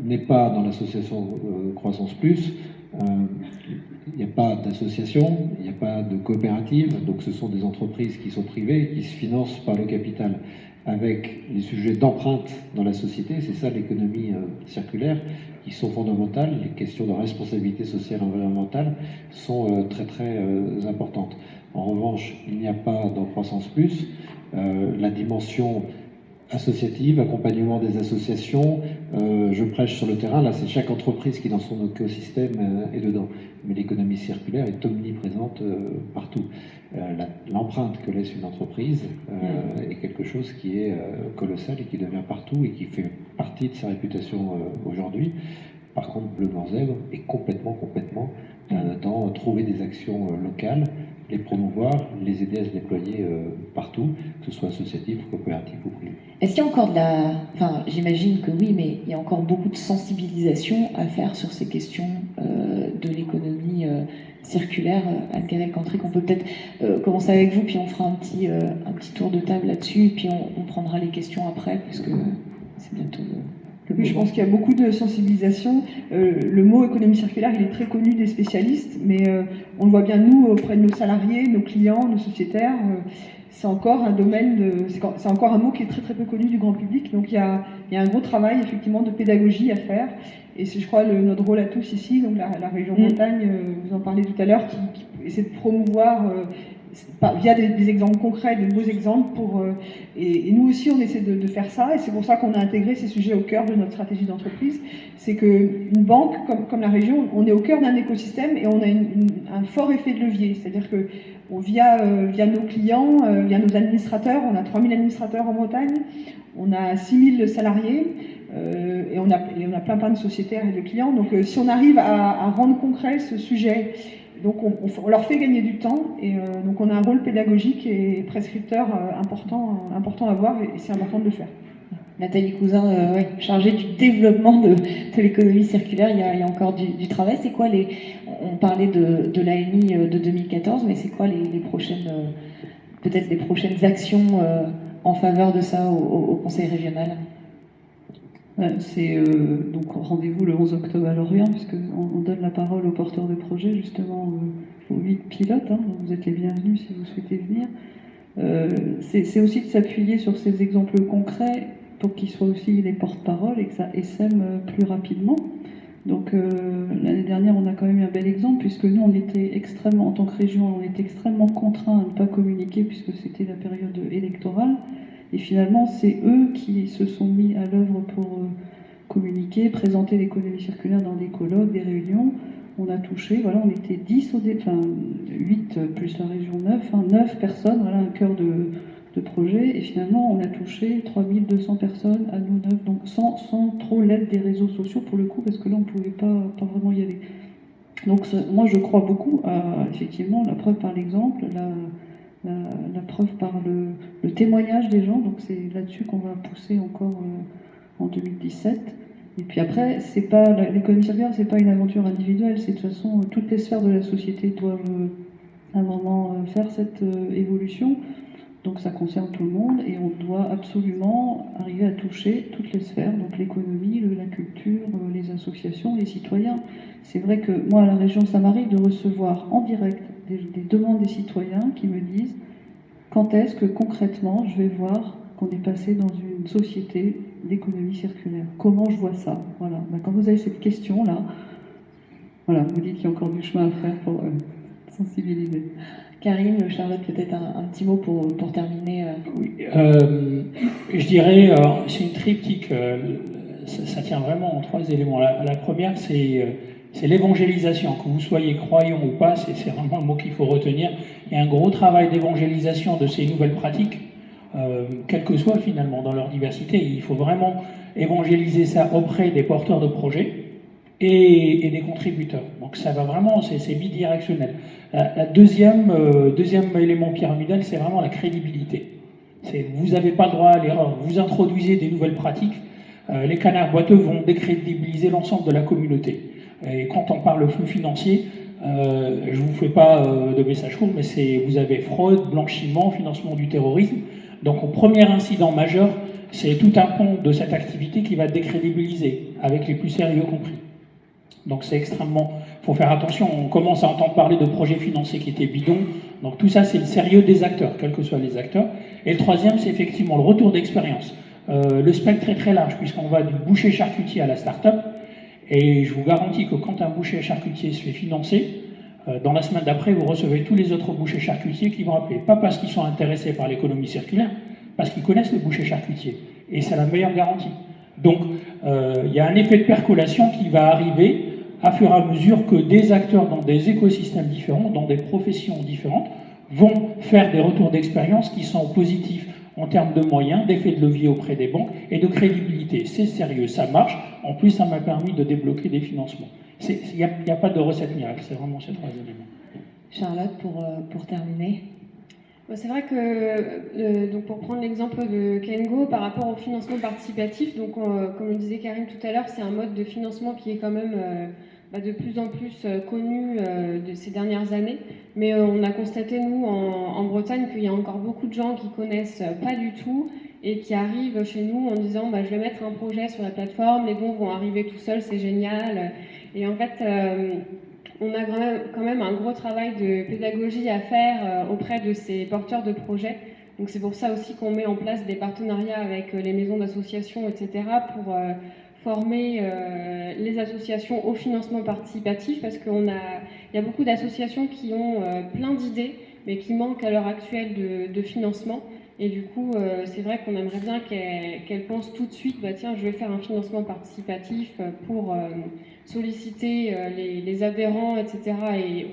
N'est pas dans l'association Croissance Plus. Il n'y a pas d'association, il n'y a pas de coopérative, donc ce sont des entreprises qui sont privées et qui se financent par le capital avec les sujets d'empreinte dans la société. C'est ça l'économie circulaire, qui sont fondamentales. Les questions de responsabilité sociale et environnementale sont très très importantes. En revanche, il n'y a pas dans Croissance Plus la dimension associative, accompagnement des associations, je prêche sur le terrain, là c'est chaque entreprise qui dans son écosystème est dedans. Mais l'économie circulaire est omniprésente partout. L'empreinte que laisse une entreprise est quelque chose qui est colossal et qui devient partout et qui fait partie de sa réputation aujourd'hui. Par contre, Bleu Blanc Zèbre est complètement dans trouver des actions locales, les promouvoir, les aider à se déployer partout, que ce soit associatif, coopératif ou privé. Est-ce qu'il y a encore de la... Enfin, j'imagine que oui, mais il y a encore beaucoup de sensibilisation à faire sur ces questions de l'économie circulaire. Anne-Carole Cantric, on peut peut-être commencer avec vous, puis on fera un petit tour de table là-dessus, puis on prendra les questions après, parce que c'est bientôt... Oui, je pense qu'il y a beaucoup de sensibilisation. Le mot économie circulaire, il est très connu des spécialistes, mais on le voit bien nous, auprès de nos salariés, nos clients, nos sociétaires. C'est encore un domaine, c'est encore un mot qui est très très peu connu du grand public. Donc il y a un gros travail effectivement de pédagogie à faire. Et c'est, je crois, notre rôle à tous ici, donc la région Bretagne, vous en parlez tout à l'heure, qui essaie de promouvoir via des exemples concrets, de beaux exemples. Et nous aussi, on essaie de faire ça. Et c'est pour ça qu'on a intégré ces sujets au cœur de notre stratégie d'entreprise. C'est qu'une banque, comme la région, on est au cœur d'un écosystème et on a un fort effet de levier. C'est-à-dire que via nos clients, via nos administrateurs, on a 3000 administrateurs en Bretagne, on a 6000 salariés, et on a plein de sociétaires et de clients. Donc si on arrive à rendre concret ce sujet, donc on leur fait gagner du temps, et donc on a un rôle pédagogique et prescripteur important à voir, et c'est important de le faire. Nathalie Cousin, chargée du développement de l'économie circulaire, il y a encore du travail. C'est quoi on parlait de l'AMI de 2014, mais c'est quoi les prochaines, peut-être les prochaines actions en faveur de ça au Conseil régional? C'est donc rendez-vous le 11 octobre à Lorient, puisqu'on donne la parole aux porteurs de projets, justement aux 8 pilotes, hein, donc vous êtes les bienvenus si vous souhaitez venir. C'est aussi de s'appuyer sur ces exemples concrets pour qu'ils soient aussi les porte-parole et que ça essaime plus rapidement. Donc l'année dernière, on a quand même eu un bel exemple, puisque nous, on était extrêmement, en tant que région, on était extrêmement contraints à ne pas communiquer, puisque c'était la période électorale. Et finalement, c'est eux qui se sont mis à l'œuvre pour communiquer, présenter l'économie circulaire dans des colloques, des réunions. On a touché, voilà, on était 8 plus la région 9 personnes, voilà, un cœur de projet. Et finalement, on a touché 3200 personnes à nous 9, donc sans trop l'aide des réseaux sociaux pour le coup, parce que là, on ne pouvait pas vraiment y aller. Donc moi, je crois beaucoup à, effectivement, la preuve par l'exemple, la preuve par le témoignage des gens, donc c'est là-dessus qu'on va pousser encore en 2017. Et puis après, l'économie circulaire, c'est pas une aventure individuelle, c'est de toute façon, toutes les sphères de la société doivent à un moment faire cette évolution, donc ça concerne tout le monde, et on doit absolument arriver à toucher toutes les sphères, donc l'économie, la culture, les associations, les citoyens. C'est vrai que moi, à la région, ça m'arrive de recevoir en direct des demandes des citoyens qui me disent quand est-ce que concrètement je vais voir qu'on est passé dans une société d'économie circulaire. Comment je vois ça? Voilà. Ben, quand vous avez cette question-là, voilà, vous dites qu'il y a encore du chemin à faire pour sensibiliser. Karim, Charlotte, peut-être un petit mot pour terminer. Oui, je dirais, c'est une triptyque. Ça tient vraiment en 3 éléments. La première, c'est l'évangélisation. Que vous soyez croyant ou pas, c'est vraiment le mot qu'il faut retenir. Il y a un gros travail d'évangélisation de ces nouvelles pratiques, quelles que soient finalement dans leur diversité. Il faut vraiment évangéliser ça auprès des porteurs de projets et des contributeurs. Donc ça va vraiment, c'est bidirectionnel. La deuxième élément pyramidal, c'est vraiment la crédibilité. Vous n'avez pas le droit à l'erreur. Vous introduisez des nouvelles pratiques, les canards boiteux vont décrédibiliser l'ensemble de la communauté. Et quand on parle flux financier, je ne vous fais pas de message court, mais vous avez fraude, blanchiment, financement du terrorisme. Donc, au premier incident majeur, c'est tout un pan de cette activité qui va décrédibiliser, avec les plus sérieux compris. Donc c'est extrêmement... Il faut faire attention, on commence à entendre parler de projets financés qui étaient bidons. Donc tout ça, c'est le sérieux des acteurs, quels que soient les acteurs. Et le troisième, c'est effectivement le retour d'expérience. Le spectre est très large, puisqu'on va du boucher charcutier à la start-up. Et je vous garantis que quand un boucher charcutier se fait financer, dans la semaine d'après, vous recevez tous les autres bouchers charcutiers qui vont appeler. Pas parce qu'ils sont intéressés par l'économie circulaire, parce qu'ils connaissent le boucher charcutier. Et c'est la meilleure garantie. Donc, il y a un effet de percolation qui va arriver à fur et à mesure que des acteurs dans des écosystèmes différents, dans des professions différentes, vont faire des retours d'expérience qui sont positifs en termes de moyens, d'effet de levier auprès des banques et de crédibilité. C'est sérieux, ça marche. En plus, ça m'a permis de débloquer des financements. Il n'y a pas de recette miracle, c'est vraiment ces trois éléments. Charlotte, pour terminer. C'est vrai que, donc pour prendre l'exemple de Kengo, par rapport au financement participatif, donc, comme le disait Karine tout à l'heure, c'est un mode de financement qui est quand même de plus en plus connu de ces dernières années. Mais on a constaté, nous, en Bretagne, qu'il y a encore beaucoup de gens qui connaissent pas du tout et qui arrivent chez nous en disant je vais mettre un projet sur la plateforme, les bons vont arriver tout seuls, c'est génial. Et en fait... on a quand même un gros travail de pédagogie à faire auprès de ces porteurs de projets. Donc c'est pour ça aussi qu'on met en place des partenariats avec les maisons d'associations, etc., pour former les associations au financement participatif, parce qu'il y a beaucoup d'associations qui ont plein d'idées, mais qui manquent à l'heure actuelle de financement. Et du coup, c'est vrai qu'on aimerait bien qu'elles pensent tout de suite, tiens, je vais faire un financement participatif pour solliciter les adhérents, etc.,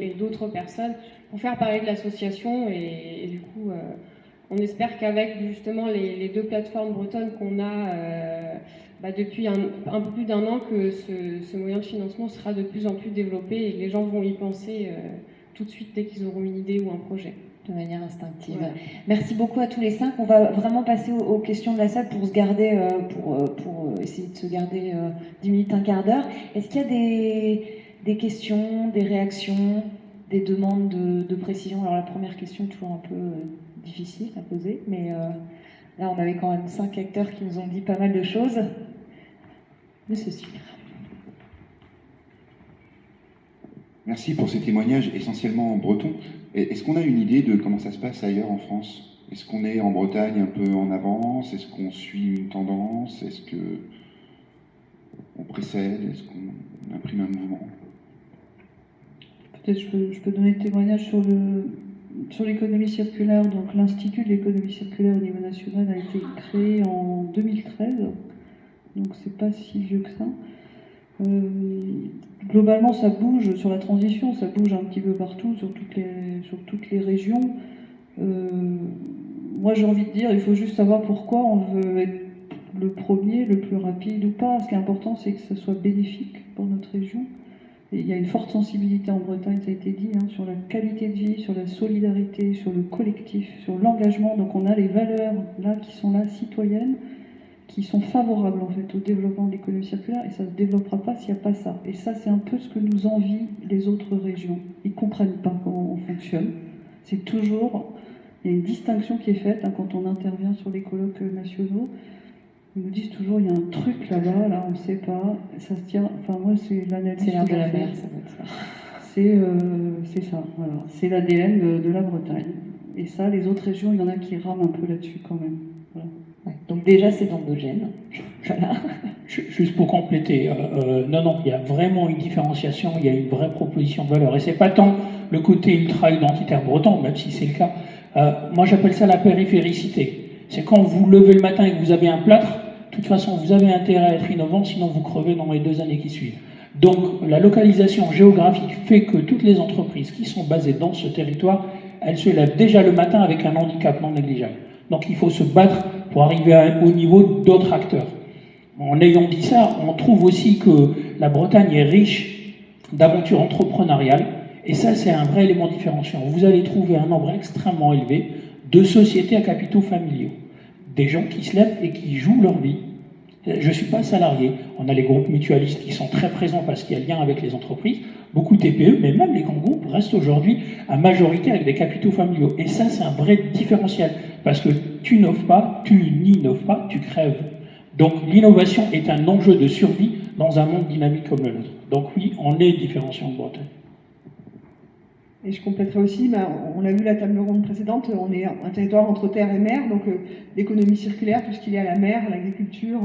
et d'autres personnes pour faire parler de l'association. Et du coup, on espère qu'avec justement les deux plateformes bretonnes qu'on a depuis un peu plus d'un an, que ce moyen de financement sera de plus en plus développé et que les gens vont y penser tout de suite dès qu'ils auront une idée ou un projet. De manière instinctive. Ouais. Merci beaucoup à tous les cinq. On va vraiment passer aux questions de la salle pour se garder, pour essayer de se garder 10 minutes, un quart d'heure. Est-ce qu'il y a des questions, des réactions, des demandes de précision? Alors la première question, toujours un peu difficile à poser, mais là on avait quand même 5 acteurs qui nous ont dit pas mal de choses. De se suivre. Merci pour ces témoignages essentiellement bretons. Est-ce qu'on a une idée de comment ça se passe ailleurs en France? Est-ce qu'on est en Bretagne un peu en avance? Est-ce qu'on suit une tendance? Est-ce qu'on précède? Est-ce qu'on imprime un mouvement? Peut-être je peux donner le témoignage sur l'économie circulaire. Donc l'Institut de l'économie circulaire au niveau national a été créé en 2013, donc c'est pas si vieux que ça. Globalement, ça bouge sur la transition, ça bouge un petit peu partout, sur toutes les régions. Moi, j'ai envie de dire, il faut juste savoir pourquoi on veut être le premier, le plus rapide ou pas. Ce qui est important, c'est que ça soit bénéfique pour notre région. Et il y a une forte sensibilité en Bretagne, ça a été dit, sur la qualité de vie, sur la solidarité, sur le collectif, sur l'engagement. Donc on a les valeurs là qui sont là, citoyennes, qui sont favorables en fait au développement de l'économie circulaire, et ça ne se développera pas s'il n'y a pas ça. Et ça, c'est un peu ce que nous envient les autres régions. Ils ne comprennent pas comment on fonctionne. C'est toujours, il y a une distinction qui est faite quand on intervient sur les colloques nationaux. Ils nous disent toujours, il y a un truc là-bas, là on ne sait pas, ça se tient, enfin moi c'est l'analyse. C'est l'air de la mer, ça doit être ça. C'est ça, voilà. C'est l'ADN de la Bretagne. Et ça, les autres régions, il y en a qui rament un peu là-dessus quand même. Voilà. Ouais, donc déjà c'est endogène. Voilà. Juste pour compléter, non, il y a vraiment une différenciation, il y a une vraie proposition de valeur. Et c'est pas tant le côté ultra-identitaire breton, même si c'est le cas. Moi j'appelle ça la périphéricité. C'est quand vous levez le matin et que vous avez un plâtre, de toute façon vous avez intérêt à être innovant, sinon vous crevez dans les 2 années qui suivent. Donc la localisation géographique fait que toutes les entreprises qui sont basées dans ce territoire, elles se lèvent déjà le matin avec un handicap non négligeable. Donc il faut se battre pour arriver au niveau d'autres acteurs. En ayant dit ça, on trouve aussi que la Bretagne est riche d'aventures entrepreneuriales, et ça c'est un vrai élément différenciant. Vous allez trouver un nombre extrêmement élevé de sociétés à capitaux familiaux, des gens qui se lèvent et qui jouent leur vie. Je ne suis pas salarié. On a les groupes mutualistes qui sont très présents parce qu'il y a lien avec les entreprises, beaucoup TPE, mais même les grands groupes restent aujourd'hui à majorité avec des capitaux familiaux. Et ça, c'est un vrai différentiel. Parce que tu n'innoves pas, tu crèves. Donc l'innovation est un enjeu de survie dans un monde dynamique comme le nôtre. Donc oui, on est différencié en Bretagne. Et je compléterai aussi, on a vu la table ronde précédente, on est un territoire entre terre et mer, donc l'économie circulaire, tout ce qui est lié à la mer, à l'agriculture,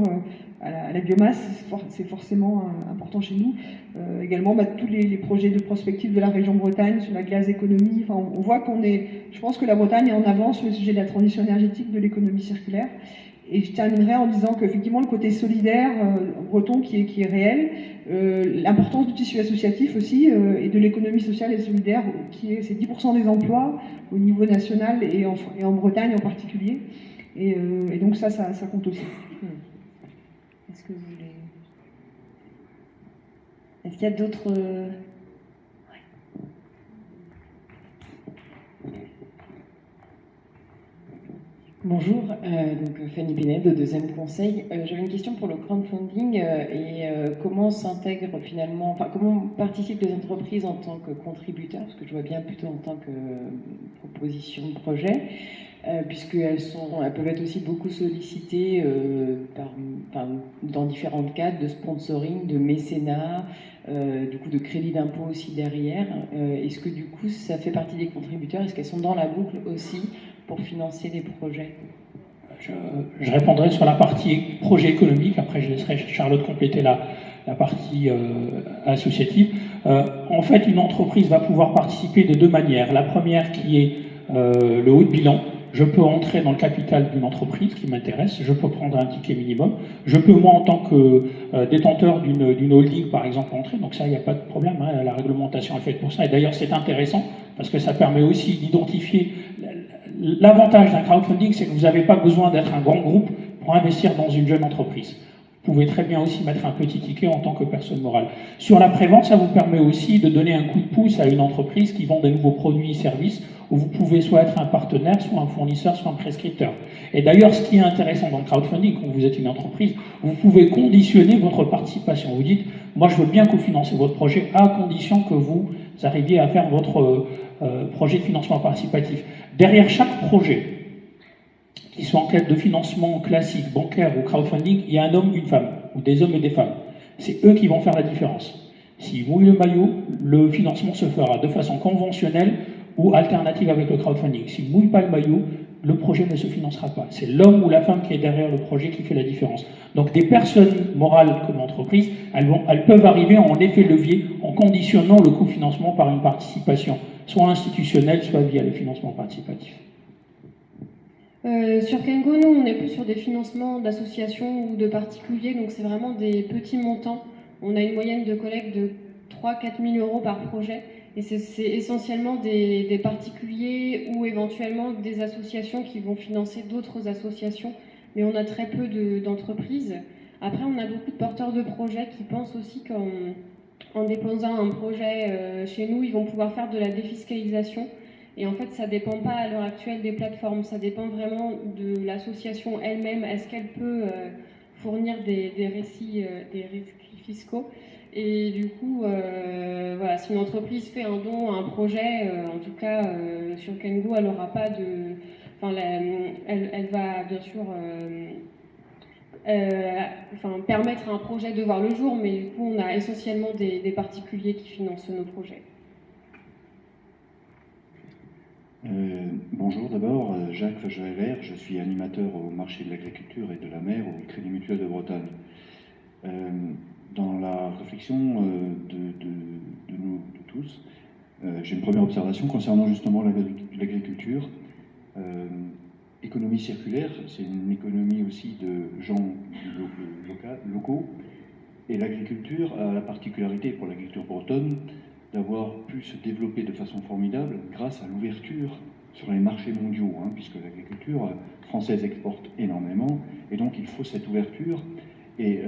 à la biomasse, c'est forcément important chez nous. Également, tous les projets de prospective de la région Bretagne sur la glace économie, on voit je pense que la Bretagne est en avance sur le sujet de la transition énergétique, de l'économie circulaire. Et je terminerai en disant qu'effectivement, le côté solidaire breton qui est réel, l'importance du tissu associatif aussi, et de l'économie sociale et solidaire, c'est 10% des emplois au niveau national et en Bretagne en particulier. Et donc ça compte aussi. Est-ce que vous voulez... Est-ce qu'il y a d'autres... Bonjour, donc Fanny Pénet de Deuxième Conseil. J'avais une question pour le crowdfunding et comment s'intègre finalement, comment participent les entreprises en tant que contributeurs, parce que je vois bien plutôt en tant que proposition de projet, puisqu'elles peuvent être aussi beaucoup sollicitées dans différents cadres de sponsoring, de mécénat, du coup de crédit d'impôt aussi derrière. Est-ce que du coup ça fait partie des contributeurs? Est-ce qu'elles sont dans la boucle aussi pour financer des projets? Je répondrai sur la partie projet économique, après je laisserai Charlotte compléter la partie associative. En fait, une entreprise va pouvoir participer de deux manières. La première qui est le haut de bilan. Je peux entrer dans le capital d'une entreprise qui m'intéresse, je peux prendre un ticket minimum, je peux moi en tant que détenteur d'une holding par exemple entrer, donc ça il n'y a pas de problème, hein, la réglementation est faite pour ça, et d'ailleurs c'est intéressant parce que ça permet aussi d'identifier. L'avantage d'un crowdfunding, c'est que vous n'avez pas besoin d'être un grand groupe pour investir dans une jeune entreprise. Vous pouvez très bien aussi mettre un petit ticket en tant que personne morale. Sur la prévente, ça vous permet aussi de donner un coup de pouce à une entreprise qui vend des nouveaux produits et services, où vous pouvez soit être un partenaire, soit un fournisseur, soit un prescripteur. Et d'ailleurs, ce qui est intéressant dans le crowdfunding, quand vous êtes une entreprise, vous pouvez conditionner votre participation. Vous dites, moi je veux bien cofinancer votre projet à condition que vous arriviez à faire votre projet de financement participatif. Derrière chaque projet, qui soit en quête de financement classique, bancaire ou crowdfunding, il y a un homme, une femme, ou des hommes et des femmes. C'est eux qui vont faire la différence. S'ils mouillent le maillot, le financement se fera de façon conventionnelle ou alternative avec le crowdfunding. S'ils ne mouillent pas le maillot, le projet ne se financera pas. C'est l'homme ou la femme qui est derrière le projet qui fait la différence. Donc des personnes morales comme entreprises, elles peuvent arriver en effet levier en conditionnant le cofinancement par une participation, soit institutionnelle, soit via le financement participatif. Sur Kengo, nous, on est plus sur des financements d'associations ou de particuliers, donc c'est vraiment des petits montants. On a une moyenne de collecte de 3-4 000 euros par projet, et c'est essentiellement des particuliers ou éventuellement des associations qui vont financer d'autres associations, mais on a très peu d'entreprises. Après, on a beaucoup de porteurs de projets qui pensent aussi qu'en déposant un projet chez nous, ils vont pouvoir faire de la défiscalisation. Et en fait, ça ne dépend pas à l'heure actuelle des plateformes, ça dépend vraiment de l'association elle-même. Est-ce qu'elle peut fournir des récits fiscaux? Et du coup, voilà, si une entreprise fait un don à un projet, en tout cas sur Kengo, elle n'aura pas de... Enfin, elle va bien sûr permettre à un projet de voir le jour, mais du coup, on a essentiellement des particuliers qui financent nos projets. Bonjour d'abord, Jacques Fagereller, je suis animateur au marché de l'agriculture et de la mer au Crédit Mutuel de Bretagne. Dans la réflexion de nous de tous, j'ai une première observation concernant justement l'agriculture. Économie circulaire, c'est une économie aussi de gens locaux, et l'agriculture a la particularité pour l'agriculture bretonne d'avoir pu se développer de façon formidable grâce à l'ouverture sur les marchés mondiaux, puisque l'agriculture française exporte énormément, et donc il faut cette ouverture. Et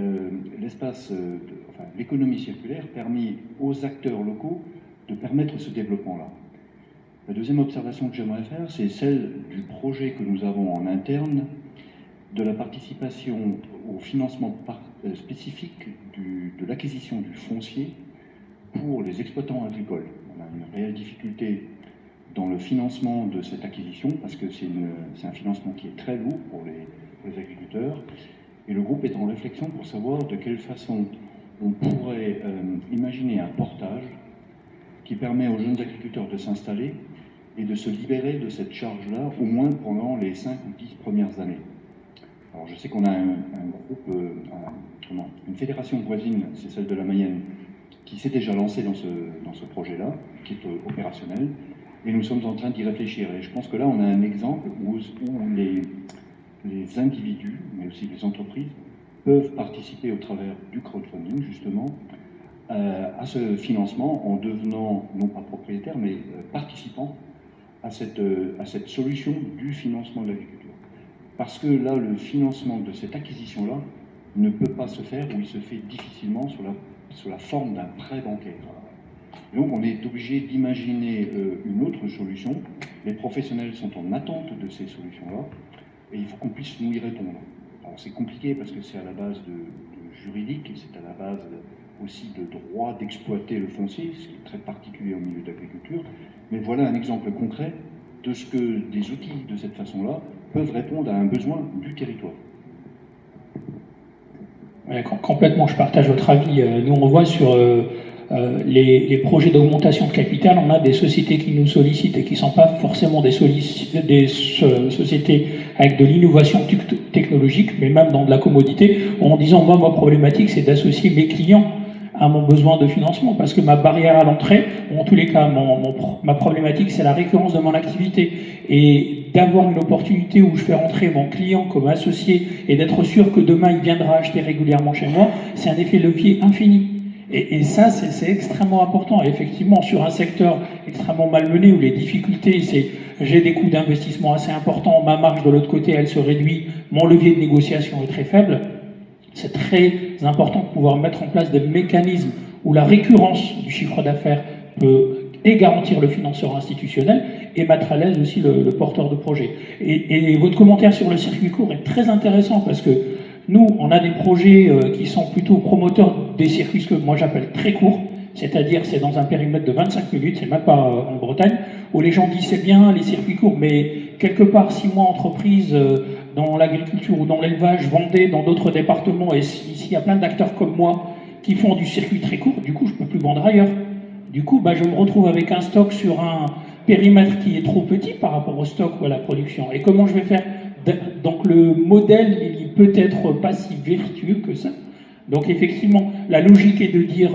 l'économie circulaire permet aux acteurs locaux de permettre ce développement-là. La deuxième observation que j'aimerais faire, c'est celle du projet que nous avons en interne, de la participation au financement spécifique de l'acquisition du foncier pour les exploitants agricoles. On a une réelle difficulté dans le financement de cette acquisition, parce que c'est un financement qui est très lourd pour les agriculteurs. Et le groupe est en réflexion pour savoir de quelle façon on pourrait imaginer un portage qui permet aux jeunes agriculteurs de s'installer et de se libérer de cette charge-là, au moins pendant les 5 ou 10 premières années. Alors je sais qu'on a un groupe, une fédération voisine, c'est celle de la Mayenne, qui s'est déjà lancée dans ce projet-là, qui est opérationnel, et nous sommes en train d'y réfléchir. Et je pense que là, on a un exemple où les individus, mais aussi les entreprises, peuvent participer au travers du crowdfunding, justement, à ce financement en devenant, non pas propriétaires, mais participants à cette solution du financement de l'agriculture. Parce que là, le financement de cette acquisition-là ne peut pas se faire, ou il se fait difficilement sous la forme d'un prêt bancaire. Et donc on est obligé d'imaginer une autre solution. Les professionnels sont en attente de ces solutions-là, et il faut qu'on puisse nous y répondre. Alors c'est compliqué parce que c'est à la base de juridique, et c'est à la base aussi de droit d'exploiter le foncier, ce qui est très particulier au milieu de l'agriculture. Mais voilà un exemple concret de ce que des outils de cette façon-là peuvent répondre à un besoin du territoire. Complètement, je partage votre avis. Nous, on voit sur les projets d'augmentation de capital, on a des sociétés qui nous sollicitent et qui ne sont pas forcément des sociétés avec de l'innovation technologique, mais même dans de la commodité, en disant, moi, ma problématique, c'est d'associer mes clients à mon besoin de financement, parce que ma barrière à l'entrée, en tous les cas, ma problématique, c'est la récurrence de mon activité. Et d'avoir une opportunité où je fais rentrer mon client comme associé et d'être sûr que demain, il viendra acheter régulièrement chez moi, c'est un effet levier infini. Et ça, c'est extrêmement important. Et effectivement, sur un secteur extrêmement malmené, où les difficultés, c'est j'ai des coûts d'investissement assez importants, ma marge de l'autre côté, elle se réduit, mon levier de négociation est très faible, c'est très important de pouvoir mettre en place des mécanismes où la récurrence du chiffre d'affaires peut et garantir le financeur institutionnel et mettre à l'aise aussi le porteur de projet. Et votre commentaire sur le circuit court est très intéressant parce que nous, on a des projets qui sont plutôt promoteurs des circuits que moi j'appelle très courts, c'est-à-dire c'est dans un périmètre de 25 minutes, c'est même pas en Bretagne, où les gens disent c'est bien les circuits courts, mais quelque part 6 mois entreprise dans l'agriculture ou dans l'élevage, Vendée, dans d'autres départements, et ici il y a plein d'acteurs comme moi qui font du circuit très court, du coup je ne peux plus vendre ailleurs. Du coup, je me retrouve avec un stock sur un périmètre qui est trop petit par rapport au stock ou à la production. Et comment je vais faire? Donc le modèle, il peut être pas si vertueux que ça. Donc effectivement, la logique est de dire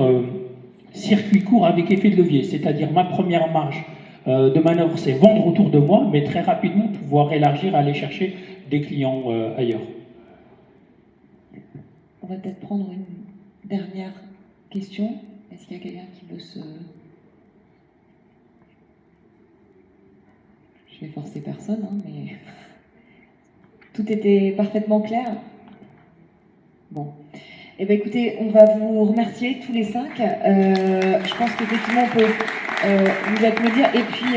circuit court avec effet de levier, c'est-à-dire ma première marge de manœuvre, c'est vendre autour de moi, mais très rapidement pouvoir élargir, aller chercher des clients ailleurs. On va peut-être prendre une dernière question. Est-ce qu'il y a quelqu'un qui veut se... Je vais forcer personne, hein, mais... Tout était parfaitement clair. Bon. Eh bien, écoutez, on va vous remercier tous les 5. Je pense qu'effectivement, on peut vous applaudir. Et puis,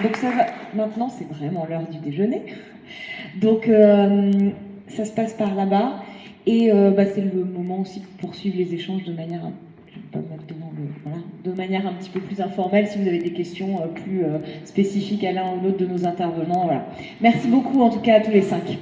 donc ça va... Maintenant, c'est vraiment l'heure du déjeuner. Donc, ça se passe par là-bas. Et c'est le moment aussi de poursuivre les échanges de manière... de manière un petit peu plus informelle, si vous avez des questions plus spécifiques à l'un ou l'autre de nos intervenants. Voilà. Merci beaucoup en tout cas à tous les 5.